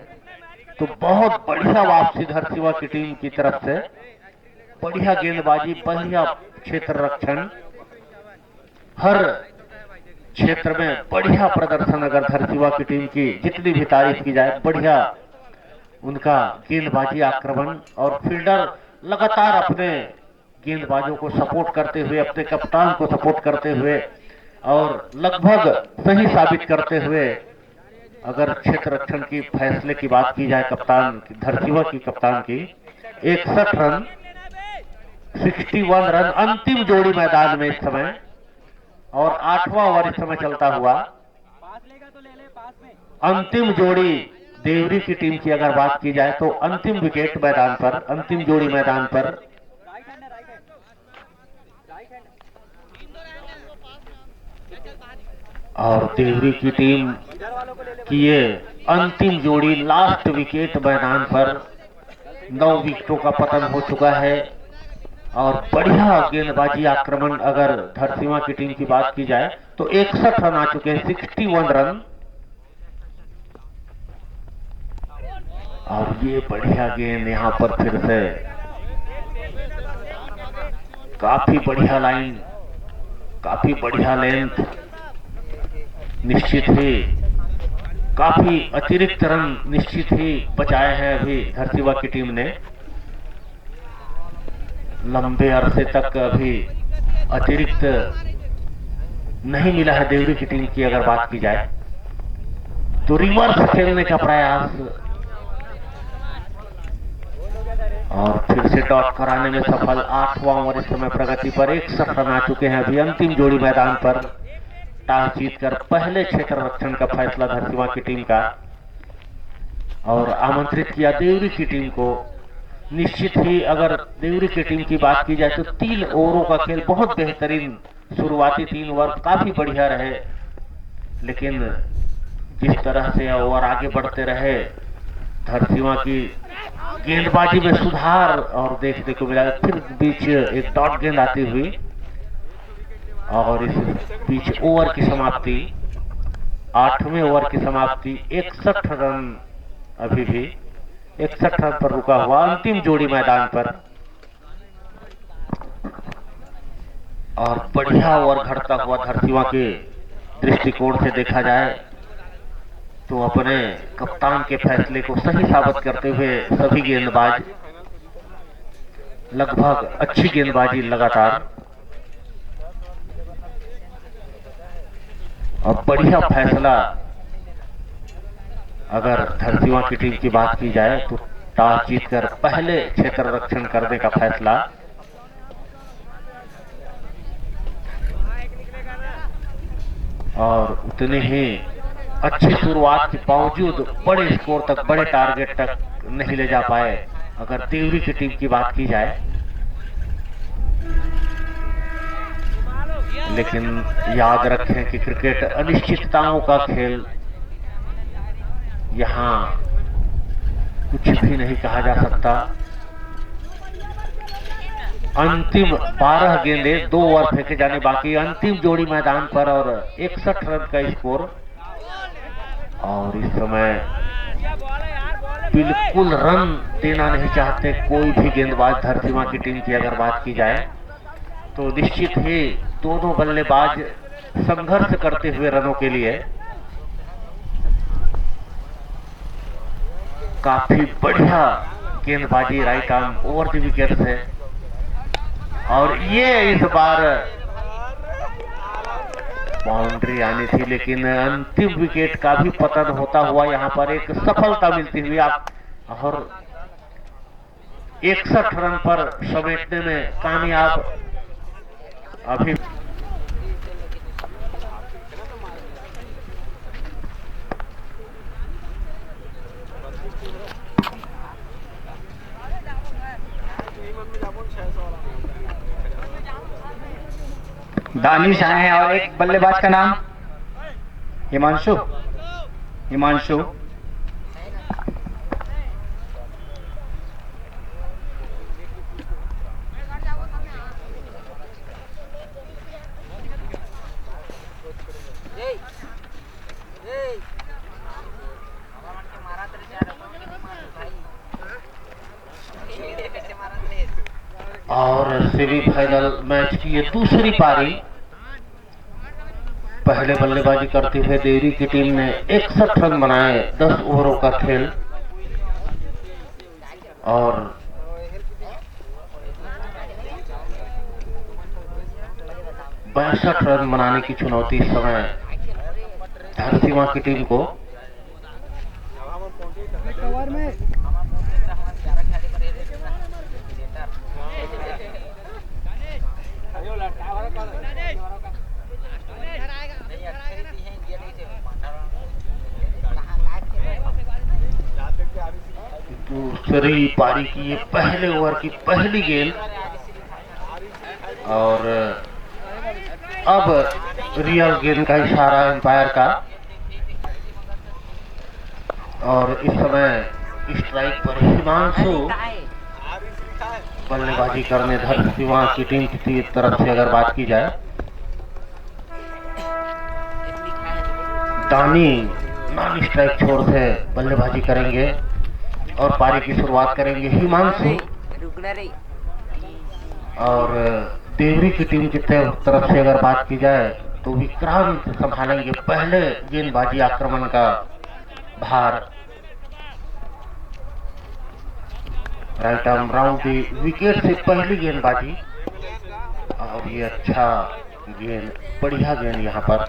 Speaker 2: तो बहुत बढ़िया वापसी धरतीवा की टीम की तरफ से। बढ़िया गेंदबाजी, बढ़िया क्षेत्र रक्षण, हर क्षेत्र में बढ़िया प्रदर्शन अगर धरतीवा की टीम की जितनी भी तारीफ की जाए। बढ़िया उनका गेंदबाजी आक्रमण, और फील्डर लगातार अपने गेंदबाजों को सपोर्ट करते हुए, अपने कप्तान को सपोर्ट करते हुए और लगभग सही साबित करते हुए अगर क्षेत्र रक्षण की फैसले की बात की जाए कप्तान धरतीवा की कप्तान की, 61 रन 61 रन अंतिम जोड़ी मैदान में इस समय। और 8वां ओवर इस समय चलता हुआ अंतिम जोड़ी देवरी की टीम की अगर बात की जाए तो अंतिम विकेट मैदान पर, अंतिम जोड़ी मैदान पर। और देवरी की टीम की ये अंतिम जोड़ी, लास्ट विकेट मैदान पर। 9 विकेटों का पतन हो चुका है। और बढ़िया गेंदबाजी आक्रमण अगर धरतीवा की टीम की बात की जाए तो 61 रन आ चुके हैं, 61 रन। और ये बढ़िया गेंद यहाँ पर फिर से, काफी बढ़िया लाइन, काफी बढ़िया लेंथ, निश्चित ही काफी अतिरिक्त रन निश्चित ही बचाए हैं अभी धरतीवा की टीम ने। लंबे अरसे तक अभी अतिरिक्त नहीं मिला है देवरी की टीम की अगर बात की जाए तो। रिवर्स खेलने का प्रयास और फिर से डॉट कराने में सफल। 8वां ओवर इस समय प्रगति पर, 61 रन आ चुके हैं अभी अंतिम जोड़ी मैदान पर। टॉस जीतकर पहले क्षेत्र रक्षण का फैसला धरतीवा की टीम का, और आमंत्रित किया देवरी की टीम को। निश्चित ही अगर देवरी की टीम की बात की जाए तो 3 ओवरों का खेल बहुत बेहतरीन, शुरुआती 3 ओवर काफी बढ़िया रहे, लेकिन जिस तरह से ओवर आगे बढ़ते रहे धरतीवा की गेंदबाजी में सुधार और देखने को मिला। फिर बीच एक डॉट गेंद आती हुई, और इस बीच ओवर की समाप्ति, 8वें ओवर की समाप्ति 61 रन, अभी भी 61 रन पर रुका हुआ अंतिम जोड़ी मैदान पर। और बढ़िया ओवर घटता हुआ धरतीवा के दृष्टिकोण से देखा जाए तो अपने कप्तान के फैसले को सही साबित करते हुए सभी गेंदबाज लगभग अच्छी गेंदबाजी लगातार, और बढ़िया फैसला अगर धरतीवा की टीम की बात की जाए तो टॉस जीतकर पहले क्षेत्र रक्षण करने का फैसला। और उतने ही अच्छी शुरुआत के बावजूद बड़े स्कोर तक, बड़े टारगेट तक नहीं ले जा पाए अगर देवरी की टीम की बात की जाए। लेकिन याद रखें कि क्रिकेट अनिश्चितताओं का खेल, यहाँ कुछ भी नहीं कहा जा सकता। अंतिम 12 गेंदें, 2 ओवर फेंके जाने बाकी, अंतिम जोड़ी मैदान पर और 61 रन का स्कोर। और इस समय बिल्कुल रन देना नहीं चाहते कोई भी गेंदबाज धरतीवा की टीम की अगर बात की जाए तो। निश्चित ही दोनों बल्लेबाज संघर्ष करते हुए रनों के लिए। काफी बढ़िया गेंदबाजी right arm over the wicket से, और ये इस बार बाउंड्री आनी थी, लेकिन अंतिम विकेट का भी पतन होता हुआ यहाँ पर एक सफलता मिलती हुई आप और 61 रन पर समेटने में कामयाब अभी।
Speaker 1: दानिश आए हैं और एक बल्लेबाज का नाम हिमांशु। हिमांशु
Speaker 2: और सेमीफाइनल मैच की ये दूसरी पारी, पहले बल्लेबाजी करते हुए देवरी की टीम ने 61 रन बनाए 10 ओवरों का खेल, और बासठ रन बनाने की चुनौती इस समय धरसीमा की टीम को। दूसरी पारी की ये पहले ओवर की पहली गेंद, और अब रियल गेंद का इशारा एम्पायर का, और इस समय स्ट्राइक पर हिमांशु बल्लेबाजी करने धरसीमा की टीम की तरफ से अगर बात की जाए। दानी नॉन स्ट्राइक छोड़ से बल्लेबाजी करेंगे और पारी की शुरुआत करेंगे हिमांशु, और देवरी की टीम की तरफ से अगर बात की जाए तो विक्रांत संभालेंगे पहले गेंदबाजी आक्रमण का भार। राइट आर्म राउंड दी विकेट से पहली गेंदबाजी, और ये अच्छा गेंद, बढ़िया गेंद यहाँ पर।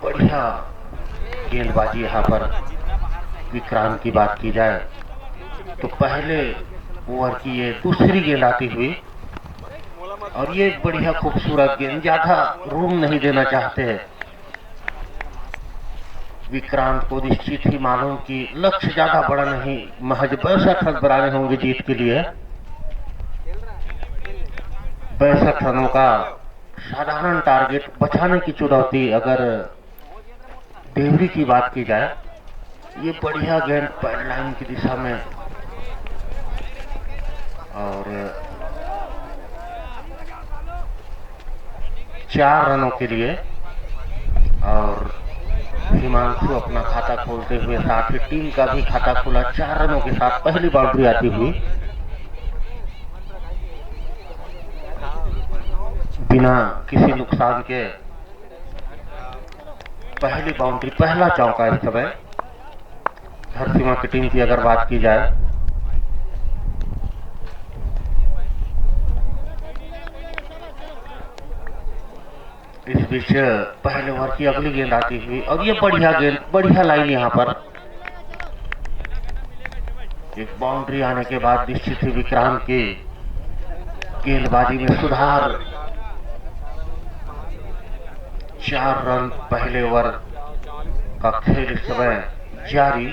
Speaker 2: बढ़िया गेंदबाजी यहाँ पर। विक्रांत की बात की जाए तो पहले ओवर की ये दूसरी गेंद आती हुई, और ये बढ़िया खूबसूरत गेंद, ज्यादा रूम नहीं देना चाहते हैं विक्रांत को। निश्चित ही मालूम कि लक्ष्य ज्यादा बड़ा नहीं, महज 62 रन बनाने होंगे जीत के लिए। 62 रनों का साधारण टारगेट बचाने की चुनौती अगर देवरी की बात की जाए। ये बढ़िया गेंद पैड लाइन की दिशा में, और 4 रनों के लिए, और हिमांशु अपना खाता खोलते हुए साथ ही टीम का भी खाता खुला 4 रनों के साथ पहली बाउंड्री आती हुई। बिना किसी नुकसान के पहली बाउंड्री, पहला चौका इस समय धरसीमा की टीम की अगर बात की जाए। इस बीच पहले ओवर की अगली गेंद आती हुई, और ये बढ़िया गेंद, बढ़िया लाइन यहाँ पर। एक बाउंड्री आने के बाद निश्चित ही विक्रांत की गेंदबाजी में सुधार। 4 रन पहले ओवर का खेल इस समय जारी।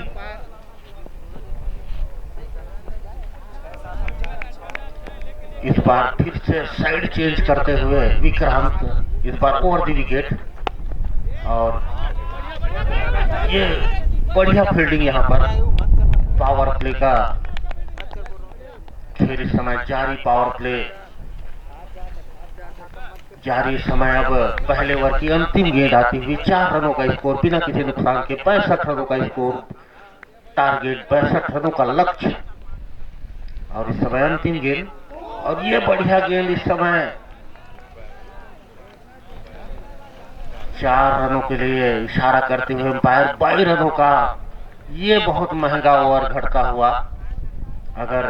Speaker 2: इस बार फिर से साइड चेंज करते हुए विक्रांत, इस बार ओवर दी विकेट, और ये बढ़िया फील्डिंग यहाँ पर। पावर प्ले का खेल इस समय जारी, पावर प्ले जारी। समय अब पहले ओवर की अंतिम गेंद आती हुई, 4 रनों का स्कोर बिना किसी नुकसान के, 65 रनों का स्कोर टारगेट, 62 रनों का लक्ष्य, और इस समय अंतिम गेंद, और ये बढ़िया गेंद इस समय 4 रनों के लिए इशारा करते हुए एम्पायर 22 रनों का ये बहुत महंगा ओवर घटता हुआ, अगर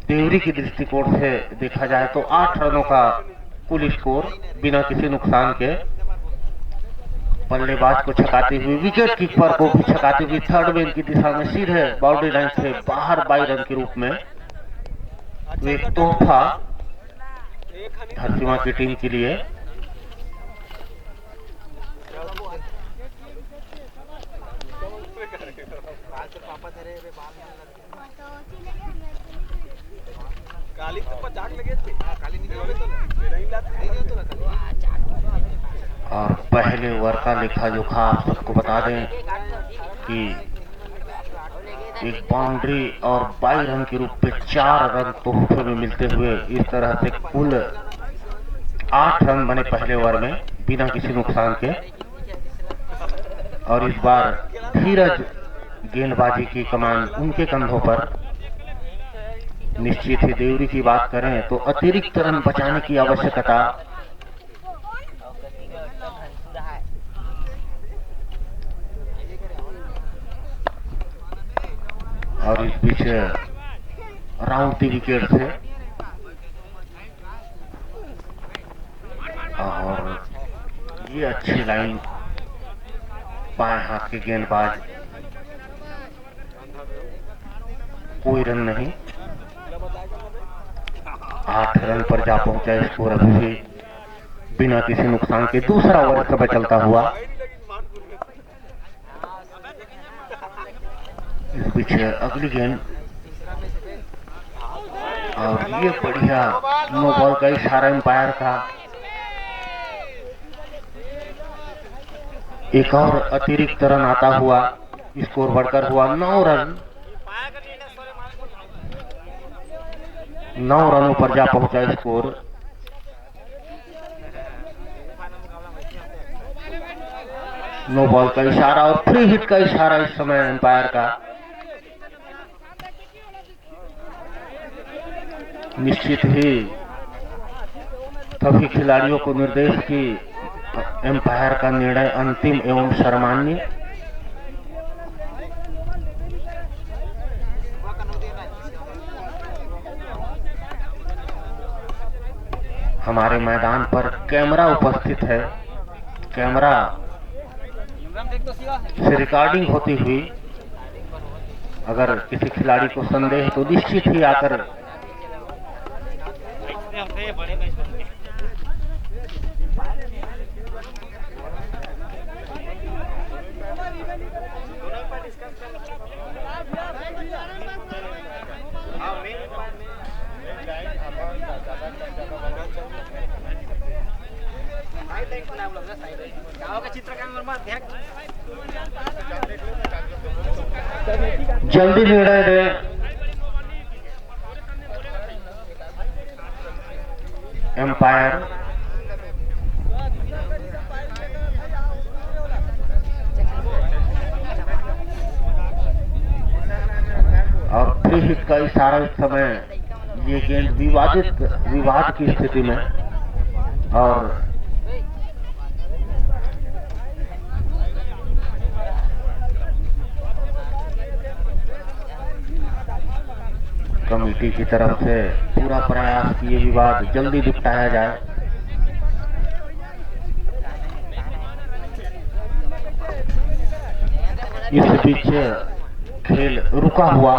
Speaker 2: देवरी की दृष्टिकोण से देखा जाए तो 8 रनों का कुल स्कोर बिना किसी नुकसान के, बल्लेबाज को छकाती हुई, विकेट कीपर को भी छकाती हुई, थर्ड मैन की दिशा में सीधे बाउंड्री लाइन से बाहर 22 रन के रूप में एक तोहफा धरसीमा की टीम के लिए। और पहले ओवर का लेखा जोखा आप सबको बता दें कि एक बाउंड्री और 22 रन के रूप में 4 रन तोहफे में मिलते हुए इस तरह से कुल 8 रन बने पहले ओवर में बिना किसी नुकसान के। और इस बार धीरज गेंदबाजी की कमान उनके कंधों पर निश्चित ही। देवरी की बात करें तो अतिरिक्त रन बचाने की आवश्यकता और इस बीच राउंड दी विकेट से और ये अच्छी लाइन बाएं हाथ के गेंदबाज, कोई रन नहीं, 8 रन पर जा पहुंचा स्कोर अभी भी बिना किसी नुकसान के। दूसरा ओवर समय चलता हुआ, इस बीच अगली गेंद और ये बढ़िया नो बॉल का इशारा एम्पायर का। एक और अतिरिक्त रन आता हुआ, स्कोर बढ़कर हुआ 9 रन। 9 रनों पर जा पहुंचा स्कोर। नो बॉल का इशारा और फ्री हिट का इशारा इस समय एम्पायर का। निश्चित ही सभी खिलाड़ियों को निर्देश की एम्पायर का निर्णय अंतिम एवं सर्वमान्य। हमारे मैदान पर कैमरा उपस्थित है, कैमरा से रिकॉर्डिंग होती हुई अगर किसी खिलाड़ी को संदेह तो निश्चित ही आकर जल्दी निर्णय दें। एम्पायर और फ्री हिट का इशारा इस समय। ये गेंद विवाद की स्थिति में और कमेटी की तरफ से पूरा प्रयास कि ये विवाद जल्दी निपटाया जाए। इस बीच खेल रुका हुआ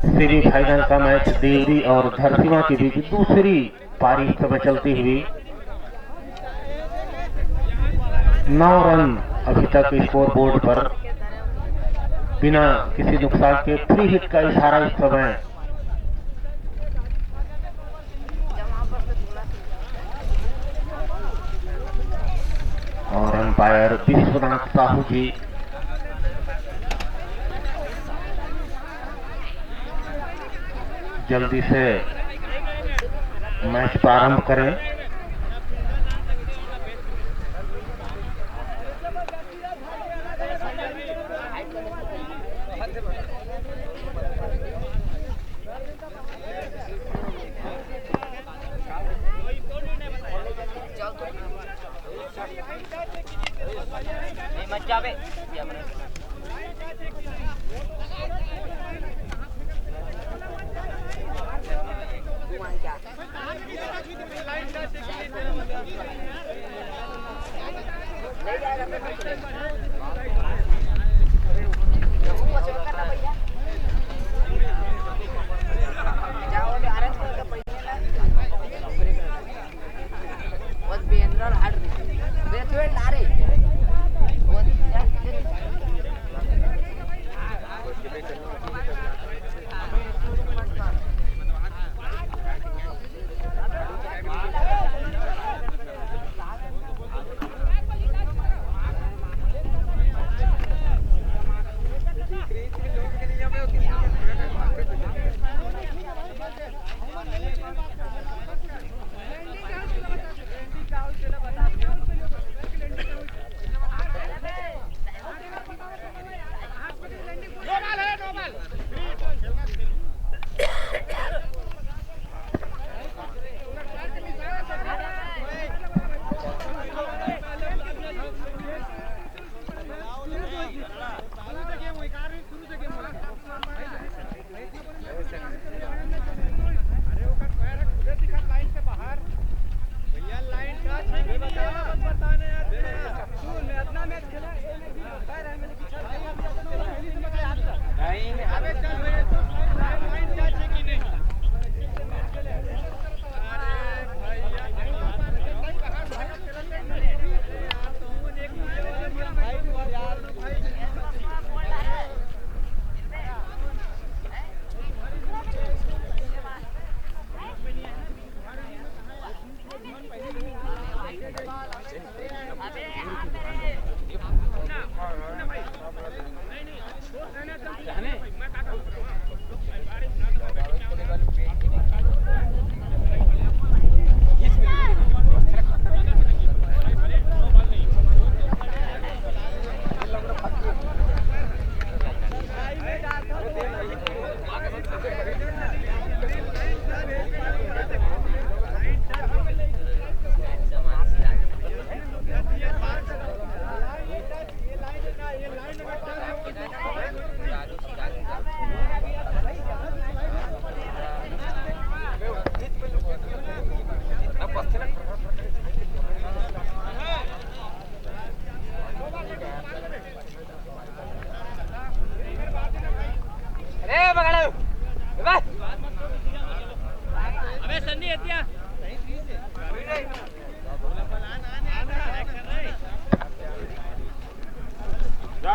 Speaker 2: सेमीफाइनल का मैच देवरी और धरसीमा के बीच दूसरी पारी समय चलती हुई 9 रन अभी तक स्कोर बोर्ड पर बिना किसी नुकसान के। फ्री हिट का इशारा इस समय। और अंपायर विश्वनाथ साहू जी जल्दी से मैच प्रारंभ करें।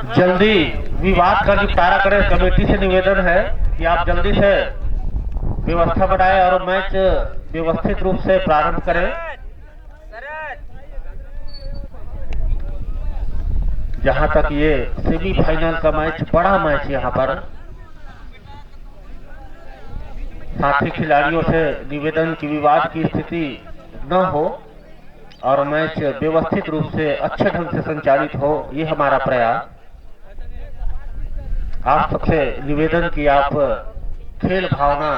Speaker 2: जल्दी विवाद का निपटारा करें। कमेटी से निवेदन है कि आप जल्दी से व्यवस्था बनाएं और मैच व्यवस्थित रूप से प्रारंभ करें। जहां तक ये सेमीफाइनल का मैच, बड़ा मैच यहाँ पर, साथी खिलाड़ियों से निवेदन की विवाद की स्थिति न हो और मैच व्यवस्थित रूप से अच्छे ढंग से संचालित हो, ये हमारा प्रयास। आप सबसे निवेदन कि आप खेल भावना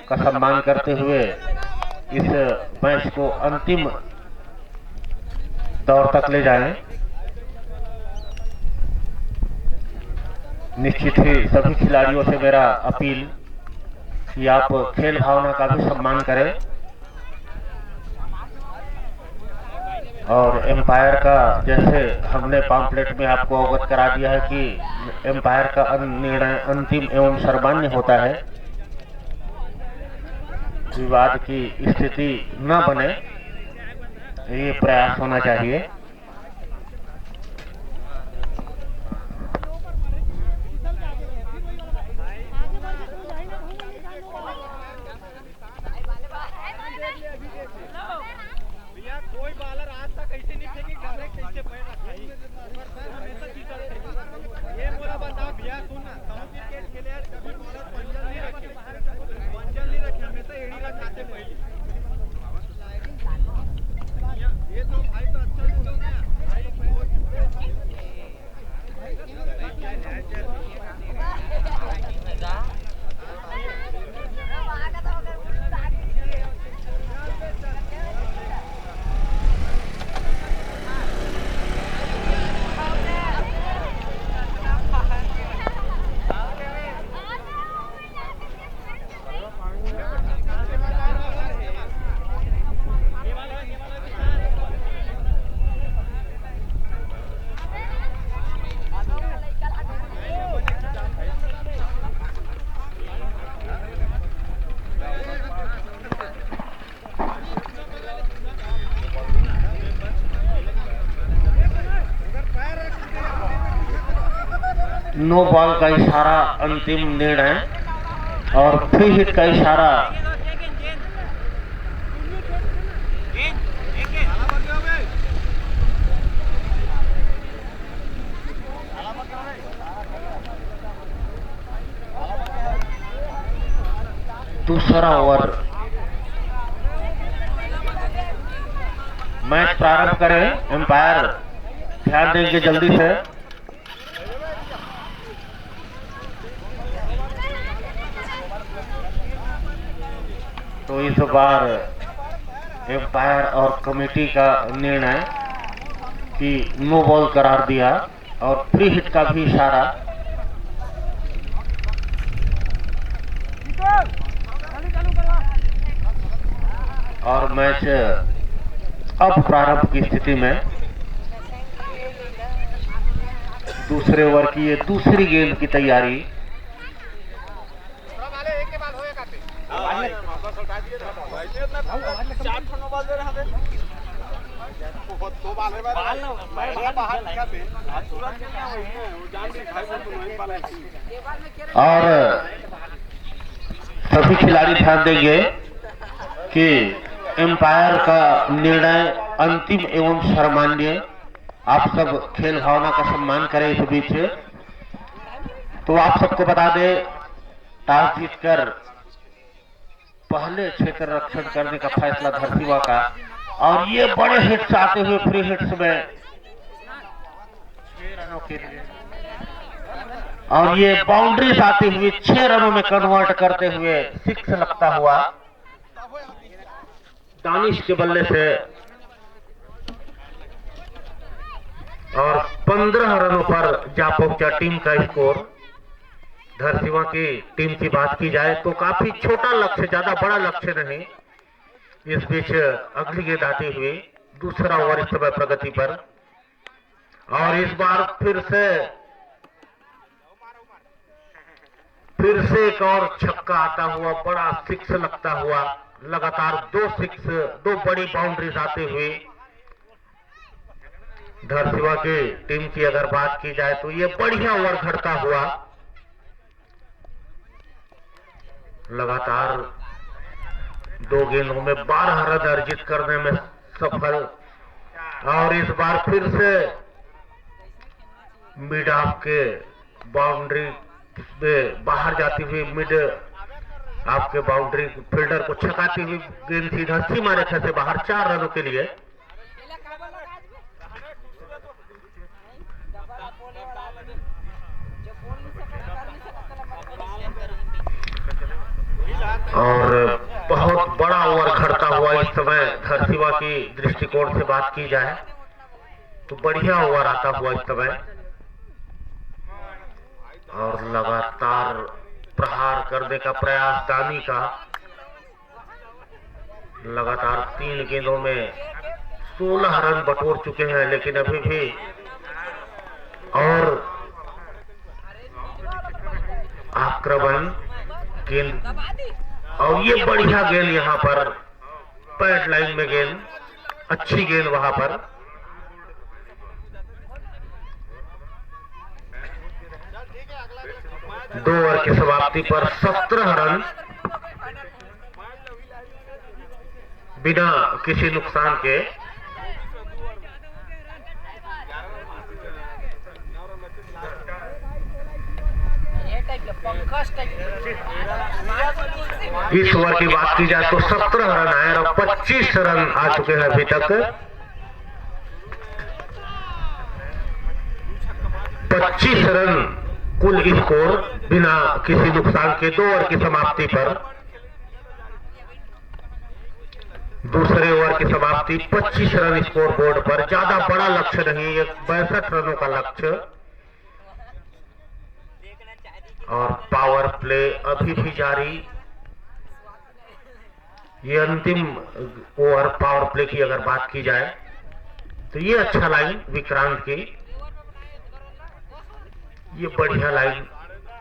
Speaker 2: का सम्मान करते हुए इस मैच को अंतिम दौर तक ले जाएं। निश्चित ही सभी खिलाड़ियों से मेरा अपील कि आप खेल भावना का भी सम्मान करें और एम्पायर का, जैसे हमने पॉम्पलेट में आपको अवगत करा दिया है कि एम्पायर का निर्णय अंतिम एवं सर्वमान्य होता है। विवाद की स्थिति न बने, ये प्रयास होना चाहिए।
Speaker 3: कोई बॉलर आज तक ऐसे नहीं थे कि डायरेक्ट ऐसे पैर रखा है। हमेशा जीता है। ये बोला बताओ भैया, सुन, सब क्रिकेट खेले यार, कभी बॉलर पंजल नहीं रखे, हमेशा एड़ी रखाते पहले। ये तो भाई तो अच्छा बोलो ना
Speaker 2: नो बॉल का इशारा अंतिम निर्णय और फ्री हिट का इशारा। दूसरा ओवर, मैच प्रारंभ करें। एम्पायर ध्यान देंगे जल्दी से। तो इस बार एम्पायर और कमेटी का निर्णय कि नो बॉल करार दिया और फ्री हिट का भी इशारा। और मैच अब प्रारंभ की स्थिति में दूसरे ओवर की ये दूसरी गेंद की तैयारी। और सभी खिलाड़ी ध्यान देंगे कि एम्पायर का निर्णय अंतिम एवं सर्वमान्य। आप सब खेल भावना का सम्मान करें इस बीच। तो आप सबको बता दें, टॉस जीतकर पहले क्षेत्र रक्षण करने का फैसला धरतीवा का, और ये बड़े हिट्स आते हुए फ्री हिट्स में 6 रनों के लिए, और ये बाउंड्रीज आती हुई 6 रनों में कन्वर्ट करते हुए 6 लगता हुआ दानिश के बल्ले से, और 15 रनों पर जा पहुंचा टीम का स्कोर। धरसीवा की टीम की बात की जाए तो काफी छोटा लक्ष्य, ज्यादा बड़ा लक्ष्य नहीं। इस बीच अगली गेंद आती हुई दूसरा ओवर इस समय प्रगति पर, और इस बार फिर से एक और छक्का आता हुआ, बड़ा 6 लगता हुआ, लगातार 2 6, 2 बड़ी बाउंड्रीज आते हुए धरसीवा की टीम की अगर बात की जाए तो ये बढ़िया ओवर घटता हुआ लगातार 2 गेंदों में 12 रन अर्जित करने में सफल। और इस बार फिर से मिड ऑफ के बाउंड्री में बाहर जाती हुई, मिड आपके बाउंड्री फील्डर को छकाती हुई गेंद सीधा सीमा रेखा से बाहर 4 रनों के लिए। और बहुत बड़ा ओवर खड़ता हुआ इस समय धरसीवा की दृष्टिकोण से बात की जाए तो बढ़िया ओवर आता हुआ इस समय, और लगातार प्रहार करने का प्रयास दानी का। लगातार 3 गेंदों में 16 रन बटोर चुके हैं, लेकिन अभी भी और आक्रमण गेंद, और ये बढ़िया गेंद यहाँ पर पैड लाइन में गेंद, अच्छी गेंद वहां पर। दो ओवर की समाप्ति पर 17 रन बिना किसी नुकसान के। इस ओवर की बात की जाए तो 17 रन आए और 25 रन आ चुके हैं अभी तक। 25 रन कुल स्कोर बिना किसी नुकसान के 2 ओवर की समाप्ति पर। दूसरे ओवर की समाप्ति 25 रन स्कोर बोर्ड पर, ज्यादा बड़ा लक्ष्य नहीं, 62 रनों का लक्ष्य। और पावर प्ले अभी भी जारी। ये अंतिम ओवर पावर प्ले की अगर बात की जाए तो ये अच्छा लाइन विक्रांत की, ये बढ़िया line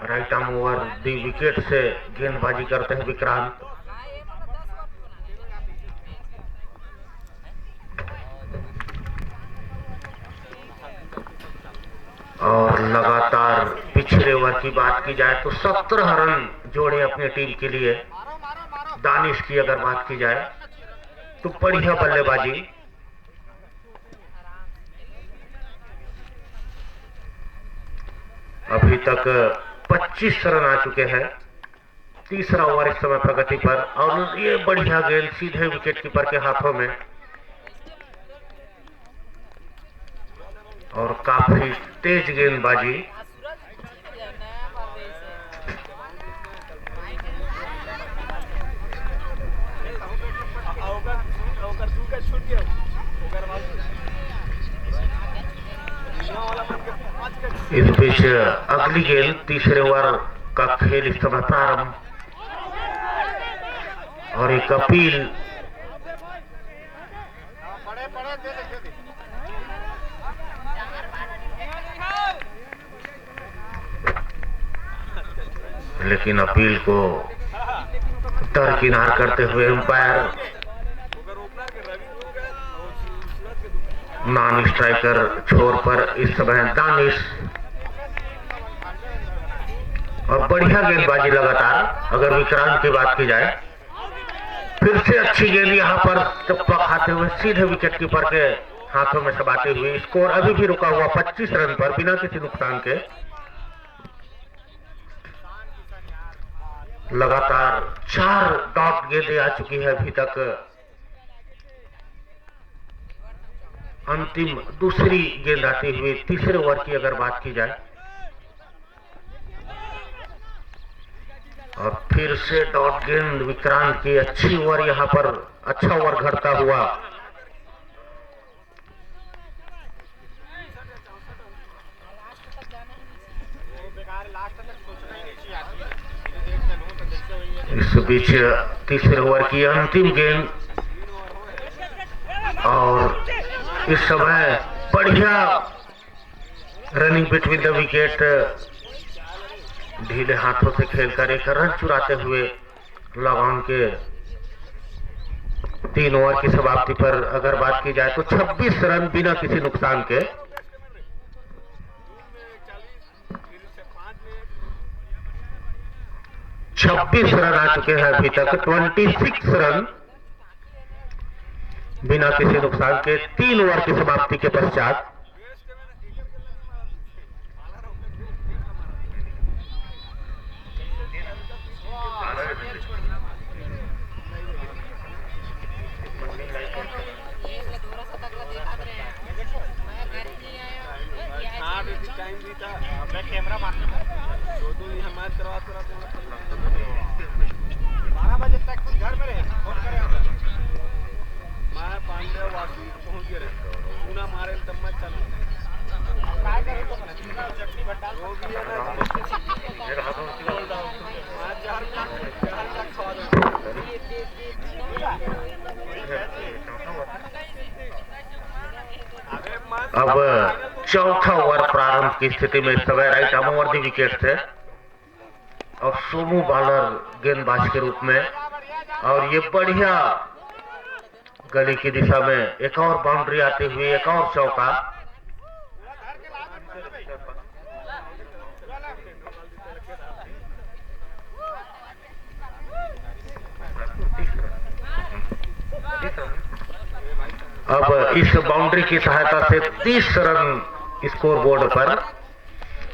Speaker 2: right arm over the wicket से गेंदबाजी करते हैं विक्रांत। और लगातार पिछले ओवर की बात की जाए तो 17 रन जोड़े अपनी टीम के लिए। दानिश की अगर बात की जाए तो बढ़िया बल्लेबाजी। अभी तक 25 रन आ चुके हैं। तीसरा ओवर इस समय प्रगति पर, और ये बढ़िया गेंद सीधे विकेट कीपर के हाथों में, और काफी तेज गेंदबाजी। इस बीच अगली गेंद तीसरे ओवर का खेल इस समय प्रारंभ, और एक अपील। लेकिन अपील को दरकिनार करते हुए अंपायर नॉन स्ट्राइकर छोर पर इस समय दानिश, और बढ़िया गेंदबाजी लगातार। अगर विक्रांत की बात की जाए फिर से अच्छी गेंद यहाँ पर चप्पा खाते हुए सीधे विकेट कीपर के हाथों में समाते हुए स्कोर अभी भी रुका हुआ 25 रन पर बिना किसी नुकसान के। लगातार 4 डॉट गेंदें आ चुकी है अभी तक। अंतिम दूसरी गेंद आते हुए तीसरे ओवर की अगर बात की जाए, और फिर से डॉट गेंद विक्रांत की अच्छी ओवर, यहां पर अच्छा ओवर घटता हुआ। इस बीच तीसरे ओवर की अंतिम गेंद, और इस समय बढ़िया रनिंग बिटवीन द विकेट, ढीले हाथों से खेलकर एक रन चुराते हुए लगान के 3 ओवर की समाप्ति पर अगर बात की जाए तो 26 रन बिना किसी नुकसान के। छब्बीस रन आ चुके हैं अभी तक, 26 रन बिना किसी नुकसान के 3 ओवर की समाप्ति के पश्चात।
Speaker 3: कैमरा मैच करवा 12 बजे तक घर में रहे, फोन करे मैं पांडे वासी पहुंच गए पूना मारे तब मैं चल काय करे तो चटनी भट्टा हो गया ना।
Speaker 2: अब चौथा ओवर प्रारंभ की स्थिति में इस समय right arm over the wicket थे और सोमू बॉलर गेंदबाज के रूप में, और ये बढ़िया गली की दिशा में एक और बाउंड्री आती हुई, एक और चौका। अब इस बाउंड्री की सहायता से 30 रन स्कोर बोर्ड पर,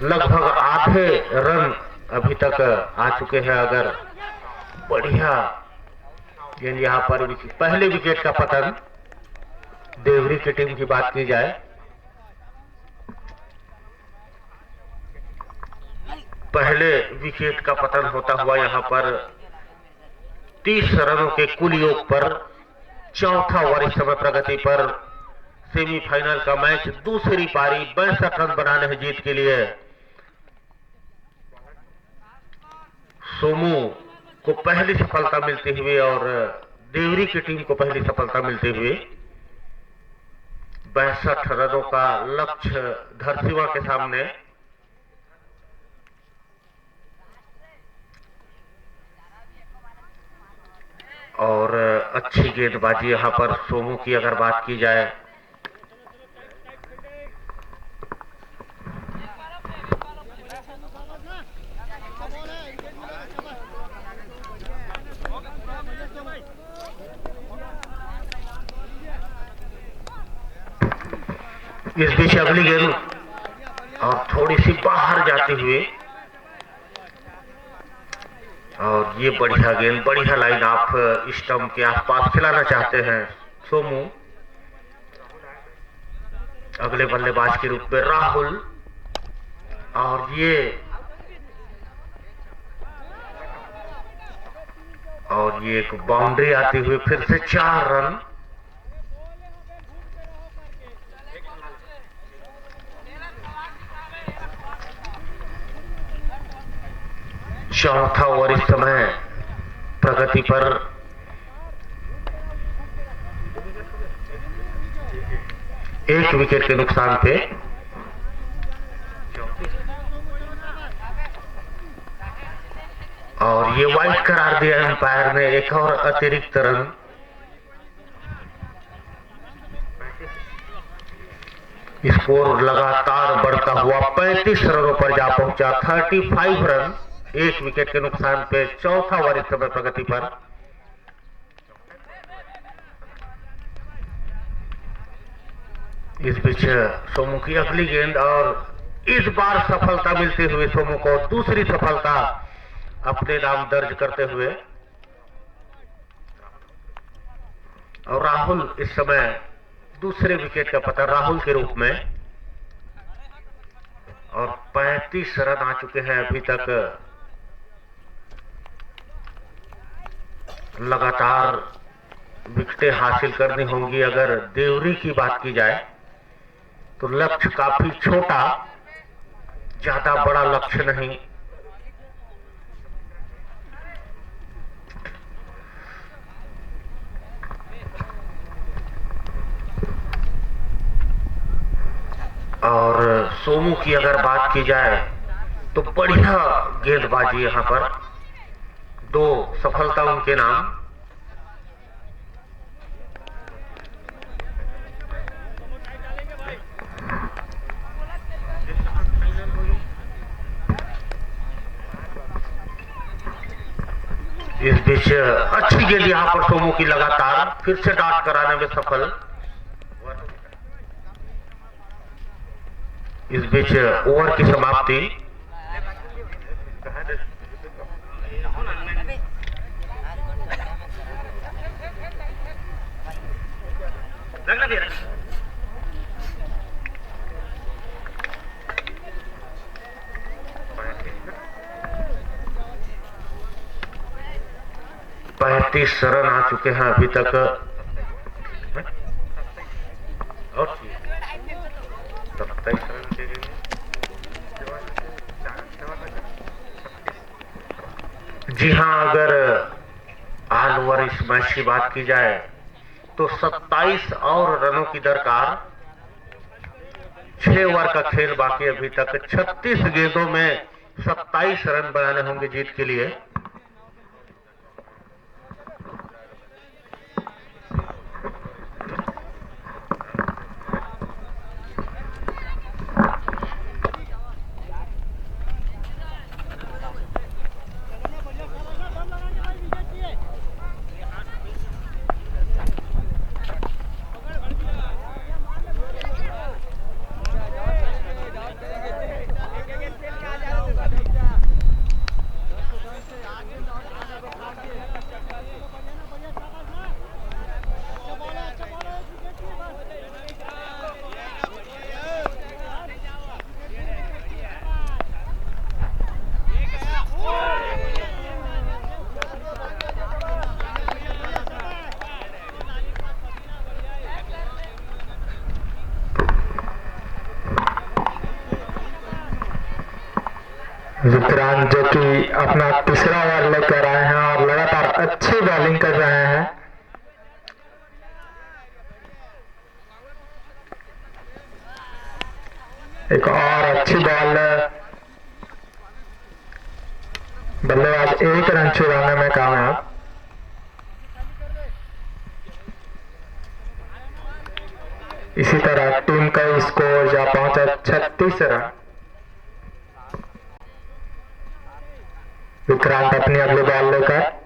Speaker 2: लगभग आधे रन अभी तक आ चुके हैं। अगर बढ़िया गेंद यहाँ पर पहले विकेट का पतन देवरी की टीम की बात की जाए, पहले विकेट का पतन होता हुआ यहाँ पर 30 रनों के कुल योग पर चौथा ओवर इस समय प्रगति पर। सेमीफाइनल का मैच दूसरी पारी 62 रन बनाने हैं जीत के लिए। सोमू को पहली सफलता मिलती हुई और देवरी की टीम को पहली सफलता मिलती हुई 62 रनों का लक्ष्य धरसीवा के सामने। और अच्छी गेंदबाजी यहां पर सोमू की अगर बात की जाए, इस बीच अगली गेंद और थोड़ी सी बाहर जाती हुई, और ये बढ़िया गेंद, बढ़िया लाइन ऑफ स्टंप के आसपास खिलाना चाहते हैं सोमू। अगले बल्लेबाज के रूप में राहुल, और ये एक बाउंड्री आती हुई, फिर से 4 रन। चौथा ओवर इस समय प्रगति पर। एक विकेट के नुकसान पे और ये वाइड करार दिया एम्पायर ने, एक और अतिरिक्त रन। स्कोर लगातार बढ़ता हुआ 35 रनों पर जा पहुंचा, 35 रन, एक विकेट के नुकसान पे। चौथा ओवर इस समय प्रगति पर। इस बीच सोमू की अगली गेंद और इस बार सफलता मिलते हुए सोमू को दूसरी सफलता अपने नाम दर्ज करते हुए। और राहुल इस समय दूसरे विकेट का पता राहुल के रूप में। और 35 रन आ चुके हैं अभी तक। लगातार विकेटें हासिल करनी होंगी। अगर देवरी की बात की जाए तो लक्ष्य काफी छोटा, ज्यादा बड़ा लक्ष्य नहीं। और सोमू की अगर बात की जाए तो बढ़िया गेंदबाजी यहां पर, 2 सफलता उनके नाम। इस बीच अच्छी गेंद यहां पर सोमू की लगातार फिर से डॉट कराने में सफल। इस बीच ओवर की समाप्ति। पैंतीस रन आ चुके हैं अभी तक। और 27 रन के लिए जी हाँ, अगर ऑल ओवर इस मैच की बात की जाए तो 27 और रनों की दरकार। 6 ओवर का खेल बाकी अभी तक। 36 गेंदों में 27 रन बनाने होंगे जीत के लिए।
Speaker 1: विक्रांत जो कि अपना तीसरा ओवर लेकर आए हैं और लगातार अच्छी बॉलिंग कर रहे हैं। एक और अच्छी बॉल, बल्लेबाज 1 रन चुराने में कामयाब। इसी तरह टीम का स्कोर जा पहुंचा 36 रन। विक्रांत अपनी अगली बॉल लेकर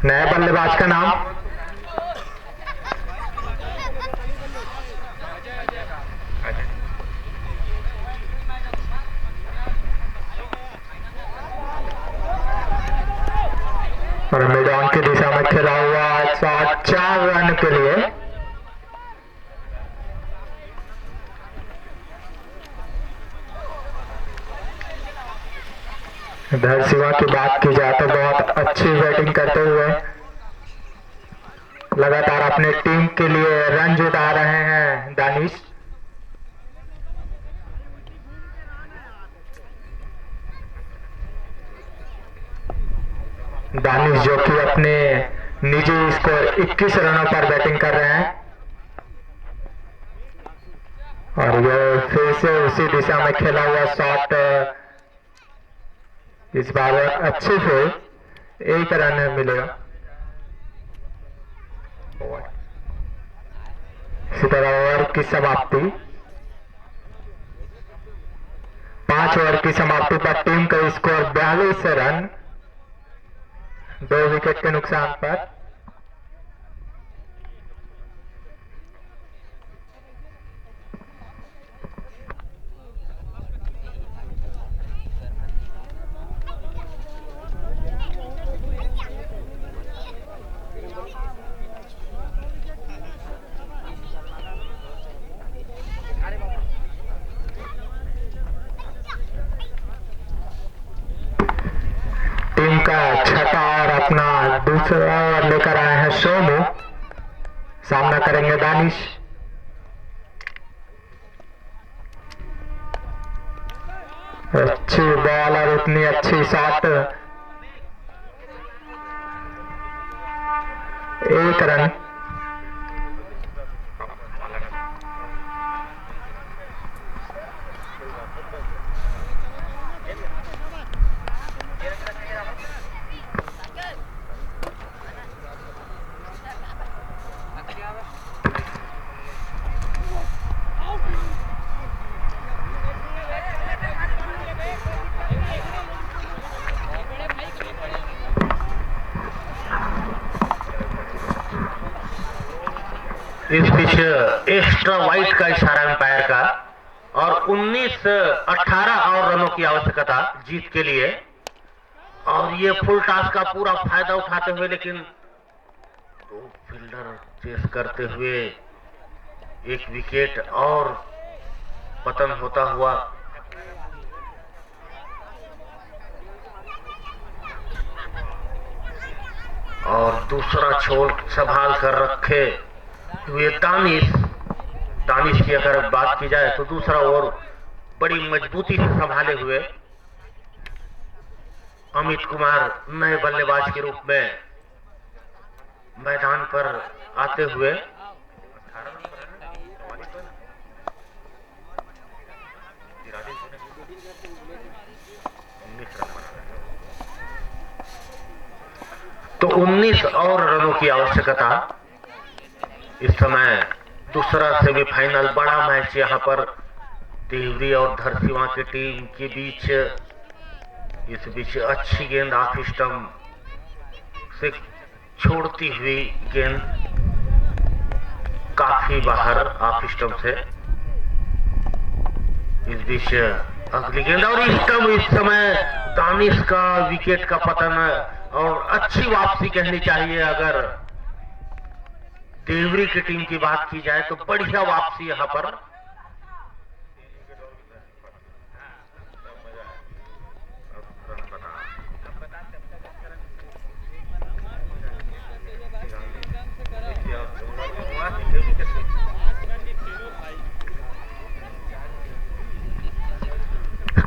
Speaker 1: नए बल्लेबाज का नाम और मिड ऑन की दिशा में खेला हुआ 104 रन के लिए। इधर शिवा की बात की जाए तो बहुत अच्छी बैटिंग करते हुए लगातार अपने टीम के लिए रन जुटा रहे हैं दानिश। दानिश जो कि अपने निजी स्कोर 21 रनों पर बैटिंग कर रहे हैं और ये फिर से उसी दिशा में खेला हुआ शॉट, इस बार अच्छे से 1 रन मिलेगा। इसी तरह ओवर की समाप्ति, 5 ओवर की समाप्ति पर टीम का स्कोर 42 रन 2 विकेट के नुकसान पर। टीम का छठा और अपना दूसरा ओवर लेकर आए हैं सोमू, सामना करेंगे दानिश। अच्छी बॉल और इतनी अच्छी शॉट, 1 रन।
Speaker 2: इस बीच एक्स्ट्रा वाइड का इशारा एम्पायर का और 18 और रनों की आवश्यकता जीत के लिए, और ये फुल टॉस का पूरा फायदा उठाते हुए, लेकिन 2 फील्डर चेस करते हुए 1 विकेट और पतन होता हुआ। और दूसरा छोर संभाल कर रखे हुए दानिश की अगर बात की जाए तो दूसरा ओवर बड़ी मजबूती से संभाले हुए अमित कुमार नए बल्लेबाज के रूप में मैदान पर आते हुए तो 19 और रनों की आवश्यकता। इस समय दूसरा सेमीफाइनल बड़ा मैच यहाँ पर देवरी और धरसीवा की टीम के बीच। इस बीच अच्छी गेंद ऑफ स्टंप से छोड़ती हुई गेंद काफी बाहर ऑफ स्टंप से। इस बीच अगली गेंद और स्टंप। इस समय दानिश का विकेट का पतन और अच्छी वापसी कहनी चाहिए। अगर देवरी की टीम की बात की जाए तो बढ़िया वापसी यहां पर।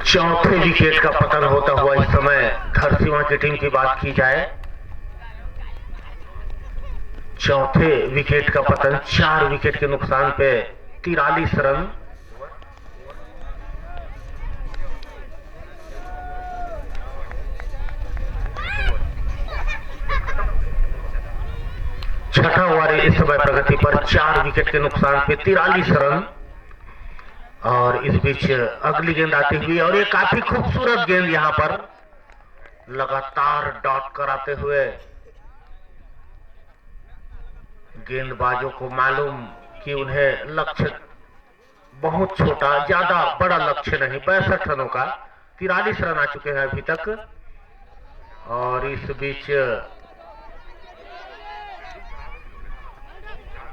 Speaker 2: चौथे विकेट का पतन होता हुआ इस समय धरसीवा की टीम की बात की जाए। चौथे विकेट का पतन 4 विकेट के नुकसान पे 43 रन। छठा ओवर इस समय प्रगति पर 4 विकेट के नुकसान पे 43 रन। और इस बीच अगली गेंद आती हुई और ये काफी खूबसूरत गेंद यहां पर लगातार डॉट कराते हुए। गेंदबाजों को मालूम कि उन्हें लक्ष्य बहुत छोटा, ज्यादा बड़ा लक्ष्य नहीं, 62 रनों का 43 रन आ चुके हैं अभी तक। और इस बीच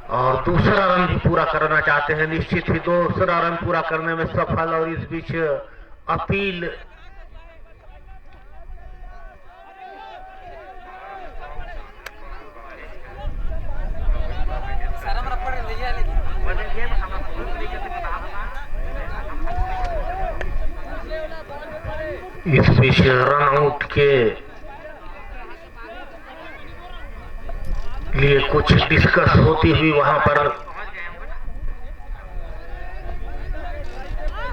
Speaker 2: और दूसरा रन भी पूरा करना चाहते हैं, निश्चित ही दूसरा रन पूरा करने में सफल। और इस बीच अपील इस बीच रन आउट के लिए कुछ डिस्कस होती हुई वहां पर,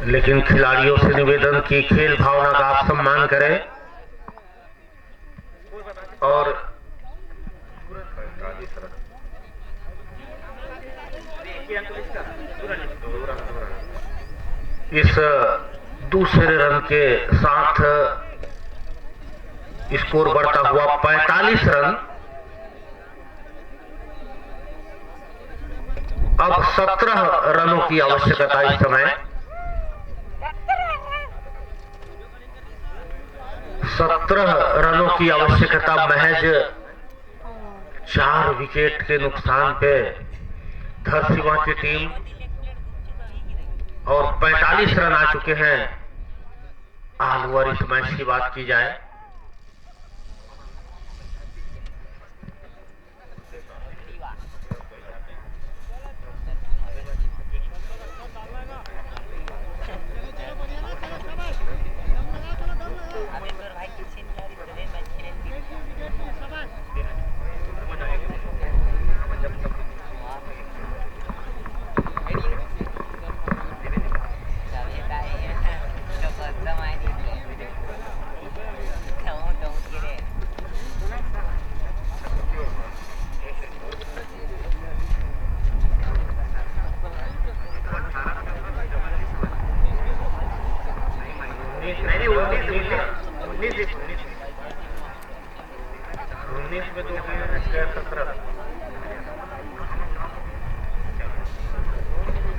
Speaker 2: लेकिन खिलाड़ियों से निवेदन की खेल भावना का आप सम्मान करें। और इस दूसरे रन के साथ स्कोर बढ़ता हुआ 45 रन। अब 17 रनों की आवश्यकता इस समय। 17 रनों की आवश्यकता महज 4 विकेट के नुकसान पे धरसीवां की टीम, और 45 रन आ चुके हैं। ऑल ओवर इस मैच की बात की जाए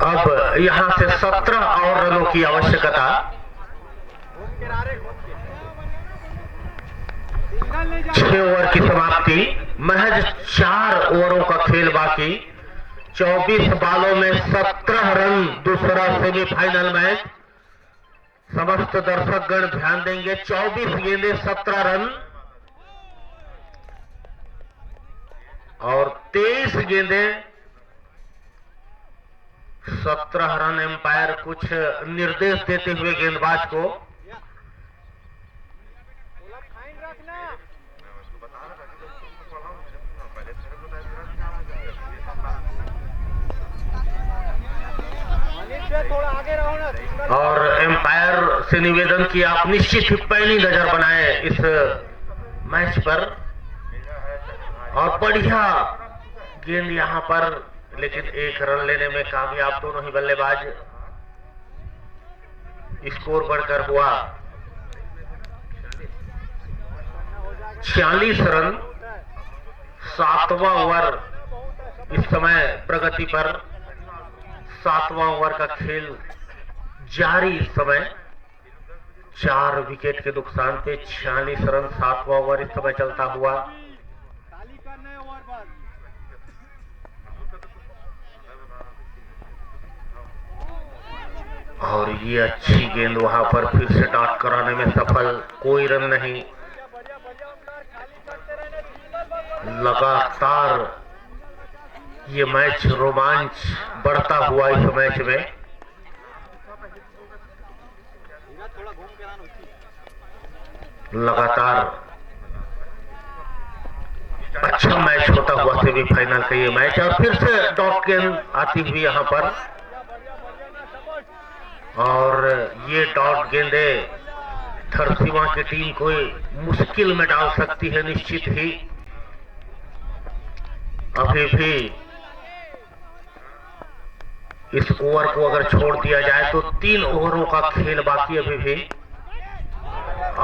Speaker 2: अब यहां से 17 और रनों की आवश्यकता। 6 ओवर की समाप्ति, महज 4 ओवरों का खेल बाकी। 24 बालों में 17 रन, दूसरा सेमीफाइनल मैच। समस्त दर्शकगण ध्यान देंगे, 24 गेंदें 17 रन और 23 गेंदें 17 रन। एम्पायर कुछ निर्देश देते हुए गेंदबाज को
Speaker 3: थोड़ा आगे रहो ना।
Speaker 2: और एम्पायर से निवेदन कि आप निश्चित ही पैनी नजर बनाए इस मैच पर। और बढ़िया गेंद यहां पर, लेकिन 1 रन लेने में कामयाब दोनों ही बल्लेबाज। स्कोर बढ़कर हुआ 46 रन। 7वां ओवर इस समय प्रगति पर। 7वां ओवर का खेल जारी इस समय। 4 विकेट के नुकसान पे 46 रन। 7वां ओवर इस समय चलता हुआ। और ये अच्छी गेंद वहां पर फिर से डॉट कराने में सफल। कोई रन नहीं। लगातार ये मैच रोमांच बढ़ता हुआ इस मैच में। लगातार अच्छा मैच होता हुआ सेमीफाइनल का ये मैच। और फिर से डॉट गेंद आती हुई यहां पर, और ये डॉट गेंदे धरसीवां की टीम को मुश्किल में डाल सकती है निश्चित ही। अभी भी इस ओवर को अगर छोड़ दिया जाए तो 3 ओवरों का खेल बाकी अभी भी।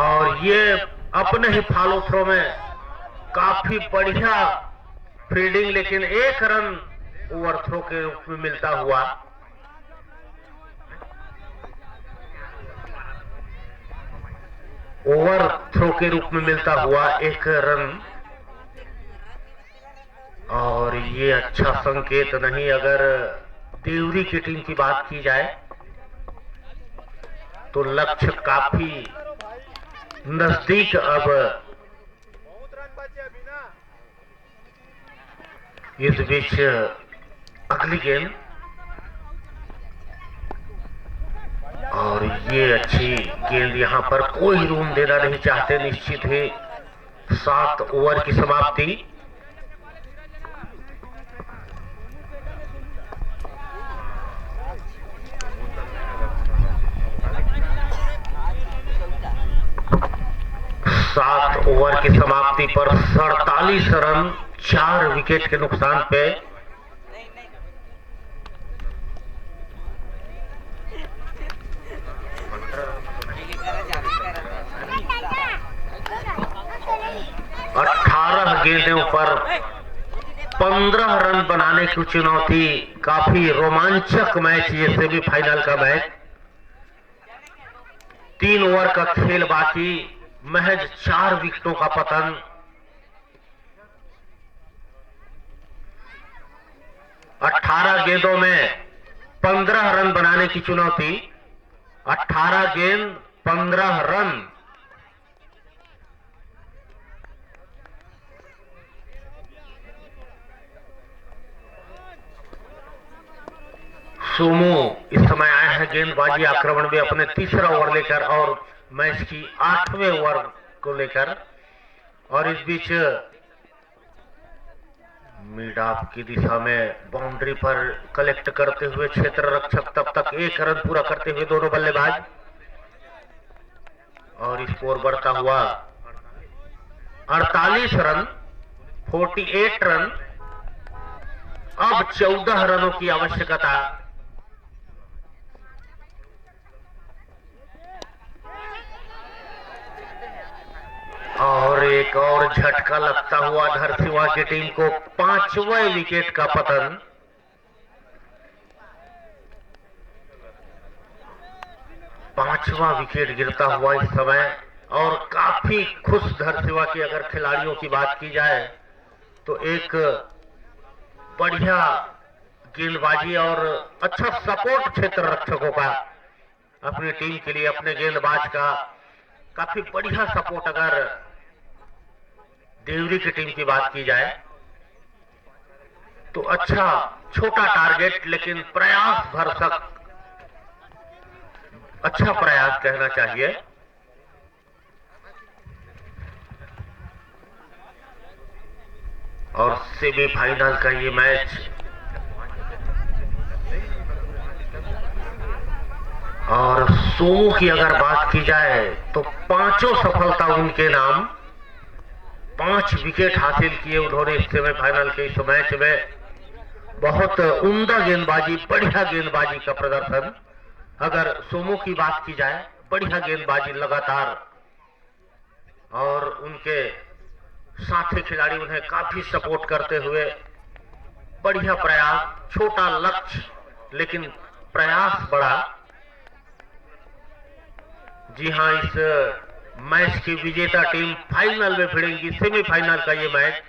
Speaker 2: और ये अपने ही फॉलो थ्रो में काफी बढ़िया फील्डिंग, लेकिन 1 रन ओवर थ्रो के रूप में मिलता हुआ। ओवर थ्रो के रूप में मिलता हुआ 1 रन। और ये अच्छा संकेत नहीं अगर देवरी की टीम की बात की जाए तो। लक्ष्य काफी नजदीक। अब इस बीच अगली गेंद, और ये अच्छी गेंद यहां पर कोई रूम देना नहीं चाहते निश्चित ही। 7 ओवर की समाप्ति। सात ओवर की समाप्ति पर 47 रन, 4 विकेट के नुकसान पे पर 15 रन बनाने की चुनौती। काफी रोमांचक मैच ये सेमीफाइनल का मैच। 3 ओवर का खेल बाकी, महज 4 विकेटों का पतन। अठारह गेंदों में 15 रन बनाने की चुनौती। 18 गेंद 15 रन। सोमू इस समय आए हैं गेंदबाजी आक्रमण में अपने तीसरा ओवर लेकर और मैच की 8वें ओवर को लेकर। और इस बीच मिड ऑफ की दिशा में बाउंड्री पर कलेक्ट करते हुए क्षेत्र रक्षक तब तक 1 रन पूरा करते हुए दोनों बल्लेबाज। और स्कोर बढ़ता हुआ 48 रन, 48 रन। अब 14 रनों की आवश्यकता। और एक और झटका लगता हुआ धरसीवा की टीम को 5वें विकेट का पतन। पांचवा विकेट गिरता हुआ इस समय। और काफी खुश धरसीवा की अगर खिलाड़ियों की बात की जाए तो एक बढ़िया गेंदबाजी और अच्छा सपोर्ट क्षेत्र रक्षकों का अपनी टीम के लिए, अपने गेंदबाज का काफी बढ़िया सपोर्ट अगर देवरी की टीम की बात की जाए तो अच्छा छोटा टारगेट लेकिन प्रयास भरसक, अच्छा प्रयास कहना चाहिए। और सेमीफाइनल का ये मैच और सोमू की अगर बात की जाए तो 5 सफलता उनके नाम। 5 विकेट हासिल किए उन्होंने इस सेमीफाइनल के इस मैच में। बहुत उम्दा गेंदबाजी, बढ़िया गेंदबाजी का प्रदर्शन। अगर सोमू की बात की जाए, बढ़िया गेंदबाजी लगातार। और उनके साथी खिलाड़ी उन्हें काफी सपोर्ट करते हुए बढ़िया प्रयास, छोटा लक्ष्य लेकिन प्रयास बड़ा। जी हां, इस मैच की विजेता टीम फाइनल में भिड़ेंगी। सेमीफाइनल का ये मैच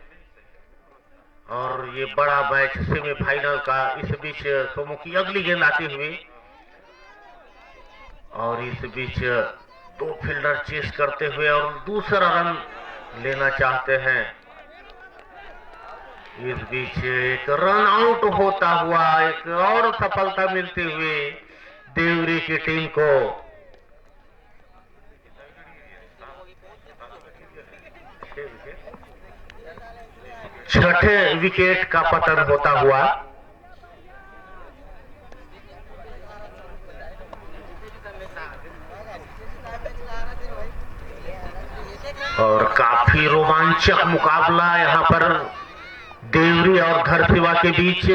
Speaker 2: और ये बड़ा मैच सेमीफाइनल का। इस बीच सोमू की अगली गेंद आती हुई और इस बीच 2 फील्डर चेस करते हुए और दूसरा रन लेना चाहते हैं। इस बीच एक रन आउट होता हुआ एक और सफलता मिलती हुई देवरी की टीम को। छठे विकेट का पतन होता हुआ। और काफी रोमांचक मुकाबला यहां पर देवरी और धरसीवा के बीच।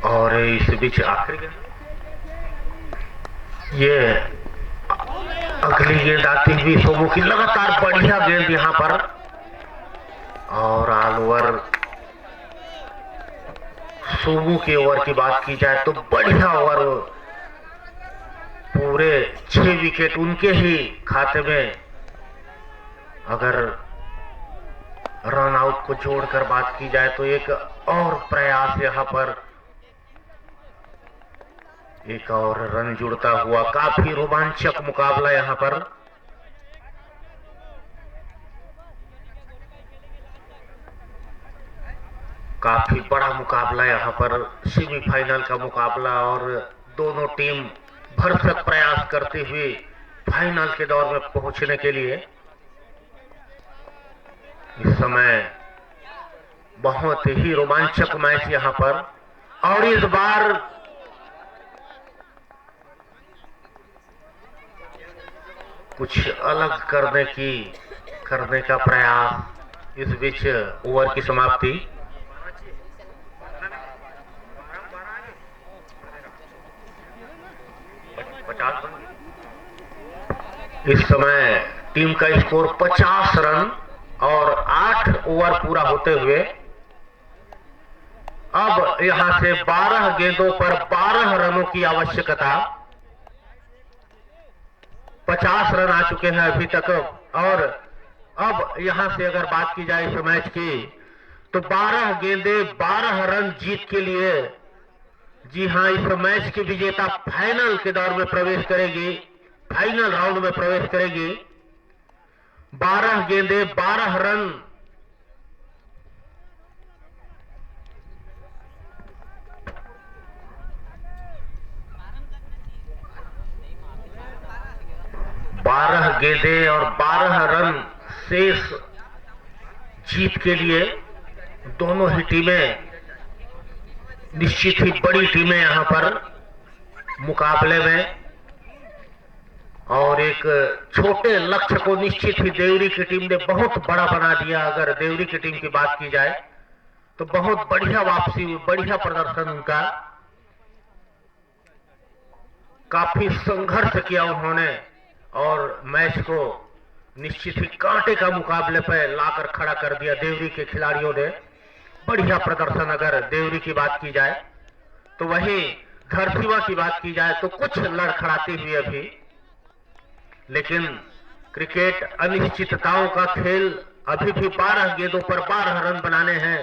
Speaker 2: और इस बीच आखिरी ये अगली गेंद आती हुई सोमू की, लगातार बढ़िया गेंद यहां पर। और ऑल ओवर सोमू के ओवर की बात की जाए तो बढ़िया ओवर, पूरे 6 विकेट उनके ही खाते में। अगर रन आउट को जोड़कर बात की जाए तो एक और प्रयास यहां पर, एक और रन जुड़ता हुआ। काफी रोमांचक मुकाबला यहां पर। काफी बड़ा मुकाबला यहां पर, सेमीफाइनल का मुकाबला। और दोनों टीम भरसक प्रयास करते हुए फाइनल के दौर में पहुंचने के लिए। इस समय बहुत ही रोमांचक मैच यहां पर। और इस बार कुछ अलग करने का प्रयास। इस बीच ओवर की समाप्ति। इस समय टीम का स्कोर 50 रन और 8 ओवर पूरा होते हुए अब यहां से 12 गेंदों पर 12 रनों की आवश्यकता। 50 रन आ चुके हैं अभी तक और अब यहां से अगर बात की जाए इस मैच की तो 12 गेंदे 12 रन जीत के लिए। जी हां, इस मैच की विजेता फाइनल के दौर में प्रवेश करेगी, फाइनल राउंड में प्रवेश करेगी। 12 गेंदे 12 रन। बारह गेंदे और 12 रन शेष जीत के लिए। दोनों ही टीमें निश्चित ही बड़ी टीमें यहां पर मुकाबले में, और एक छोटे लक्ष्य को निश्चित ही देवरी की टीम ने बहुत बड़ा बना दिया। अगर देवरी की टीम की बात की जाए तो बहुत बढ़िया वापसी, बढ़िया प्रदर्शन उनका। काफी संघर्ष किया उन्होंने और मैच को निश्चित ही कांटे का मुकाबले पर लाकर खड़ा कर दिया देवरी के खिलाड़ियों ने। बढ़िया प्रदर्शन अगर देवरी की बात की जाए तो वहीं धरसीवा की बात की जाए तो कुछ लड़खड़ाती हुई अभी। लेकिन क्रिकेट अनिश्चितताओं का खेल। अभी भी 12 गेंदों पर 12 रन बनाने हैं।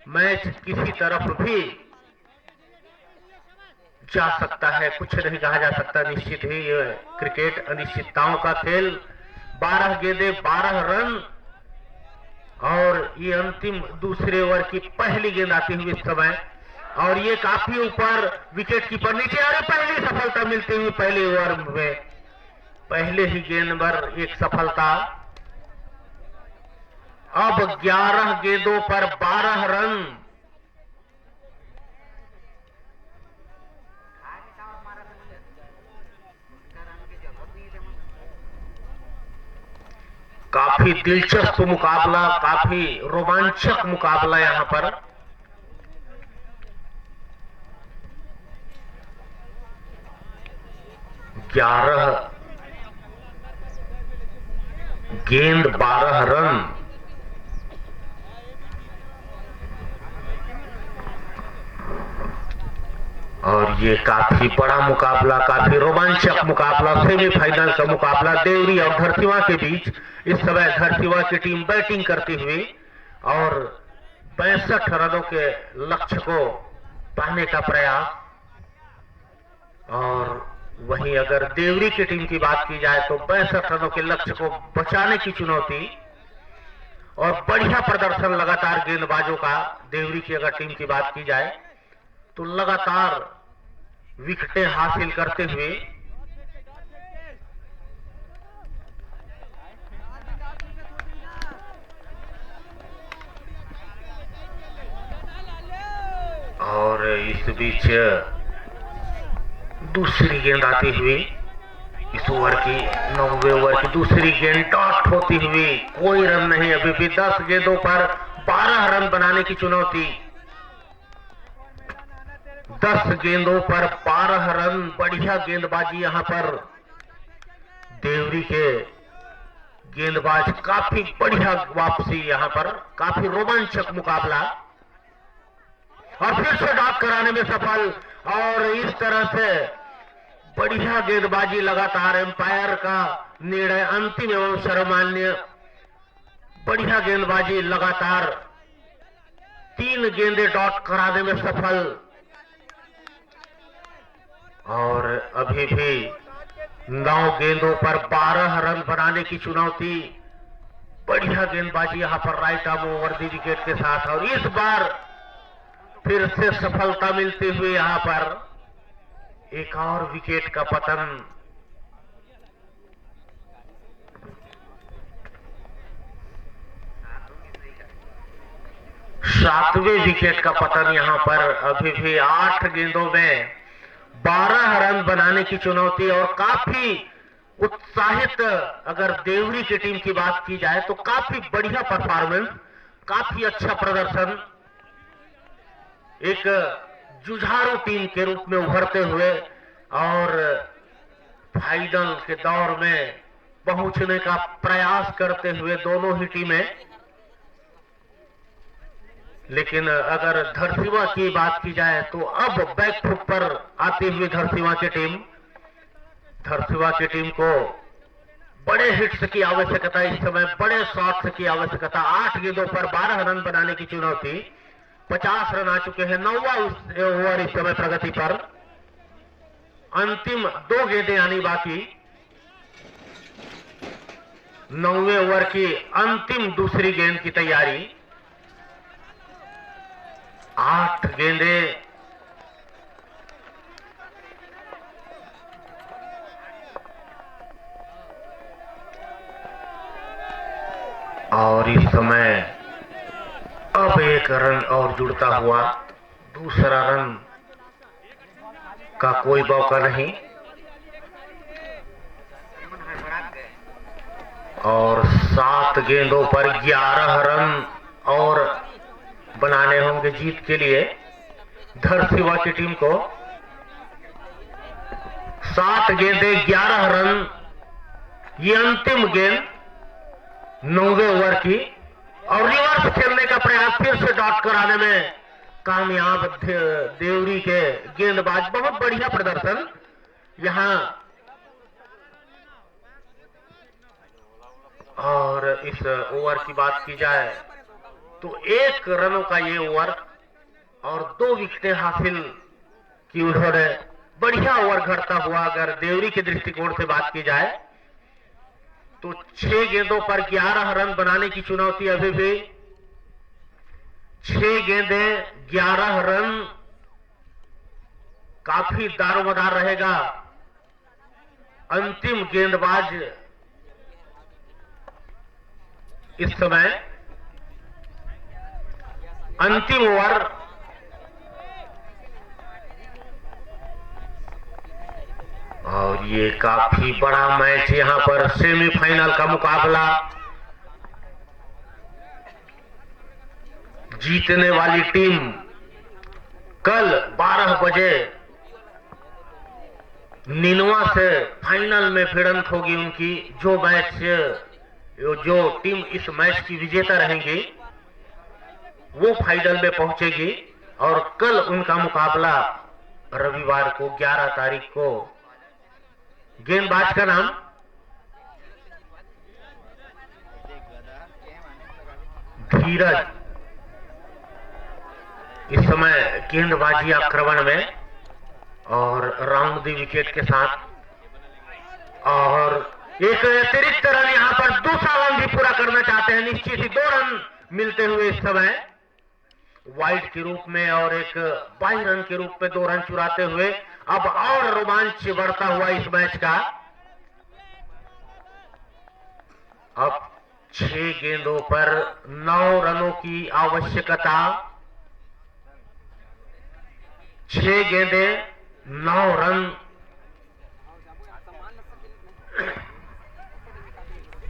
Speaker 2: मैच किसी तरफ भी जा सकता है, कुछ नहीं कहा जा सकता। निश्चित ही ये क्रिकेट अनिश्चितताओं का खेल। 12 गेंदे 12 रन और ये अंतिम दूसरे ओवर की पहली गेंद आती हुई इस समय, और ये काफी ऊपर विकेट कीपर नीचे आ रहे। पहली सफलता मिलती हुई पहले ओवर में, पहले ही गेंद पर एक सफलता। अब 11 गेंदों पर 12 रन। काफी दिलचस्प मुकाबला, काफी रोमांचक मुकाबला यहां पर। ग्यारह गेंद 12 रन। और ये काफी बड़ा मुकाबला, काफी रोमांचक मुकाबला, सेमीफाइनल का मुकाबला देवरी और धरसीवा के बीच। इस समय धरसीवा की टीम बैटिंग करती हुई और 62 रनों के लक्ष्य को पाने का प्रयास। और वहीं अगर देवरी की टीम की बात की जाए तो 62 रनों के लक्ष्य को बचाने की चुनौती और बढ़िया प्रदर्शन लगातार गेंदबाजों का। देवरी की अगर टीम की बात की जाए तो लगातार विकेटें हासिल करते हुए और इस बीच दूसरी गेंद आती हुई इस ओवर की, 9वें ओवर की दूसरी गेंद डॉट होती हुई। कोई रन नहीं, अभी भी 10 गेंदों पर 12 रन बनाने की चुनौती। 10 गेंदों पर 12 रन। बढ़िया गेंदबाजी यहां पर देवरी के गेंदबाज। काफी बढ़िया वापसी यहां पर, काफी रोमांचक मुकाबला और फिर से डॉट कराने में सफल। और इस तरह से बढ़िया गेंदबाजी लगातार। एम्पायर का निर्णय अंतिम एवं सर्वमान्य। बढ़िया गेंदबाजी लगातार, 3 गेंदें डॉट कराने में सफल। और अभी भी 9 गेंदों पर 12 रन बनाने की चुनौती। बढ़िया गेंदबाजी यहां पर right arm over the wicket के साथ। और इस बार फिर से सफलता मिलती हुई यहां पर एक और विकेट का पतन। सातवें विकेट का पतन यहाँ पर। अभी भी 8 गेंदों में 12 रन बनाने की चुनौती और काफी उत्साहित अगर देवरी की टीम की बात की जाए तो काफी बढ़िया परफॉर्मेंस, काफी अच्छा प्रदर्शन, एक जुझारू टीम के रूप में उभरते हुए और फाइनल के दौर में पहुंचने का प्रयास करते हुए दोनों ही टीमें। लेकिन अगर धरसीवा की बात की जाए तो अब बैकफुट पर आती हुई धरसीवा की टीम को बड़े हिट्स की आवश्यकता, इस समय बड़े शॉट्स की आवश्यकता। 8 गेंदों पर 12 रन बनाने की चुनौती, 50 रन आ चुके हैं। 9वां ओवर इस समय प्रगति पर, अंतिम 2 गेंदें आनी बाकी। 9वें ओवर की अंतिम दूसरी गेंद की तैयारी। 8 गेंदें और इस समय अब 1 रन और जुड़ता हुआ, दूसरा रन का कोई मौका नहीं और 7 गेंदों पर 11 रन और बनाने होंगे जीत के लिए धरसीवा की टीम को। 7 गेंदें 11 रन, ये अंतिम गेंद 9वें ओवर की और रिवर्स खेलने का प्रयास फिर से डॉट कराने में कामयाब देवरी के गेंदबाज। बहुत बढ़िया प्रदर्शन यहां और इस ओवर की बात की जाए तो 1 रनों का ये ओवर और 2 विकेटें हासिल की उन्होंने। बढ़िया ओवर घटता हुआ अगर देवरी के दृष्टिकोण से बात की जाए तो 6 गेंदों पर 11 रन बनाने की चुनौती। अभी भी 6 गेंदें 11 रन, काफी दारोमदार रहेगा। अंतिम गेंदबाज इस समय, अंतिम ओवर। और ये काफी बड़ा मैच यहां पर, सेमीफाइनल का मुकाबला। जीतने वाली टीम कल 12 बजे निनवा से फाइनल में भिड़ंत होगी उनकी। जो टीम इस मैच की विजेता रहेंगी वो फाइनल में पहुंचेगी और कल उनका मुकाबला रविवार को 11 तारीख को। गेंदबाज का नाम धीरज। इस समय गेंदबाजी आक्रमण में और राउंड दी विकेट के साथ, और एक अतिरिक्त रन यहां पर, दूसरा रन भी पूरा करना चाहते हैं। निश्चित ही 2 रन मिलते हुए इस समय वाइड के रूप में और एक बाई रन के रूप में 2 रन चुराते हुए अब और रोमांच बढ़ता हुआ इस मैच का। अब 6 गेंदों पर 9 रनों की आवश्यकता। 6 गेंदें 9 रन,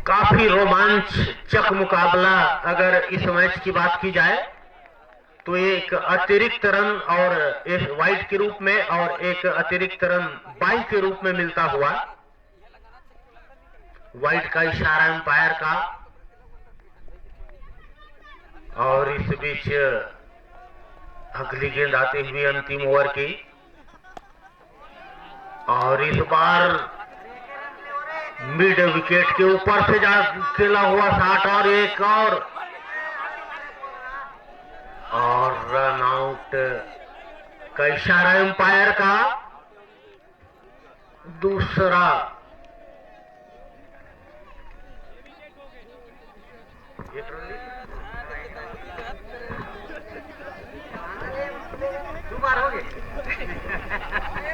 Speaker 2: काफी रोमांचक मुकाबला। अगर इस मैच की बात की जाए तो एक अतिरिक्त रन और एक वाइड के रूप में और एक अतिरिक्त रन बाई के रूप में मिलता हुआ। वाइड का इशारा एम्पायर का, और इस बीच अगली गेंद आती हुई अंतिम ओवर की, और इस बार मिड विकेट के ऊपर से जा खेला हुआ शॉट और एक और रन आउट का इशारा एम्पायर का। दूसरा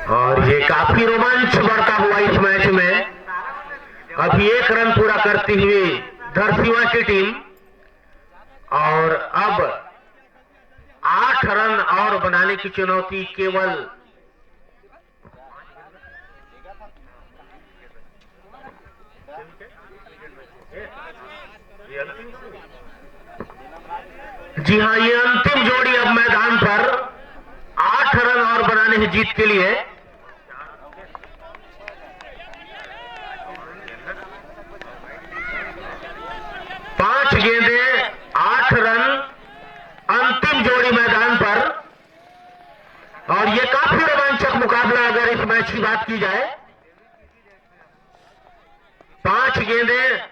Speaker 2: और ये काफी रोमांच बढ़ता हुआ इस मैच में। अभी 1 रन पूरा करती हुई धरसीवा की टीम और अब 8 रन और बनाने की चुनौती केवल जी हां, ये अंतिम जोड़ी अब मैदान पर 8 रन और बनाने हैं जीत के लिए। पांच गेंदें 8 रन, अंतिम जोड़ी मैदान पर। और ये काफी रोमांचक मुकाबला अगर इस मैच की बात की जाए। 5 गेंदें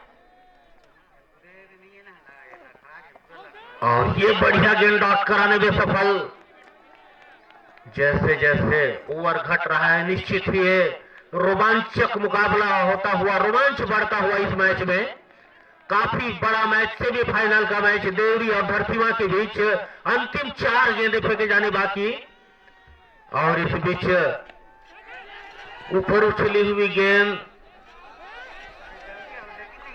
Speaker 2: और ये बढ़िया गेंद डॉट कराने में सफल। जैसे जैसे ओवर घट रहा है, निश्चित ही ये रोमांचक मुकाबला होता हुआ, रोमांच बढ़ता हुआ इस मैच में। काफी बड़ा मैच, सेमीफाइनल का मैच देवरी और धरसीवां के बीच। अंतिम 4 गेंदें फेंके जाने बाकी और इस बीच ऊपर उछली हुई गेंद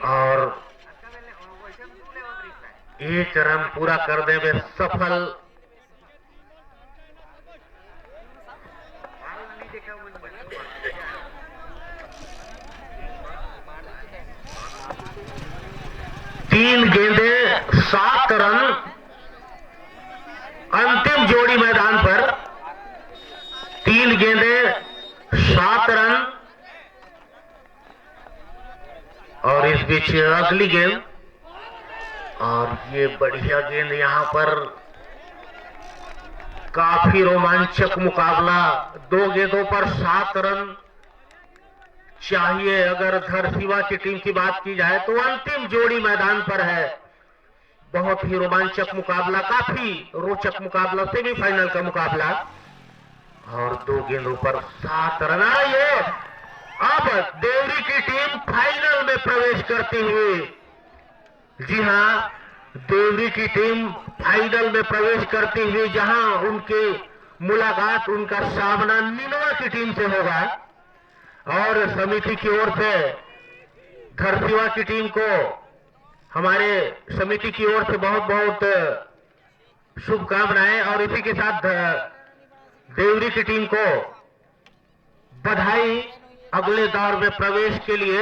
Speaker 2: और 1 रन पूरा करने में सफल। तीन गेंदें 7 रन, अंतिम जोड़ी मैदान पर। 3 गेंदें 7 रन और इस बीच अगली गेंद और ये बढ़िया गेंद। यहां पर काफी रोमांचक मुकाबला। 2 गेंदों पर 7 रन चाहिए अगर धरसीवां की टीम की बात की जाए तो। अंतिम जोड़ी मैदान पर है। बहुत ही रोमांचक मुकाबला, काफी रोचक मुकाबला, सेमीफाइनल का मुकाबला। और 2 गेंदों पर 7 रन आए। अब देवरी की टीम फाइनल में प्रवेश करती हुई, जी हां, देवरी की टीम फाइनल में प्रवेश करती हुई, जहां उनकी मुलाकात, उनका सामना नीनवा की टीम से होगा। और समिति की ओर से धरसीवां की टीम को, हमारे समिति की ओर से बहुत बहुत शुभकामनाएं। और इसी के साथ देवरी की टीम को बधाई अगले दौर में प्रवेश के लिए।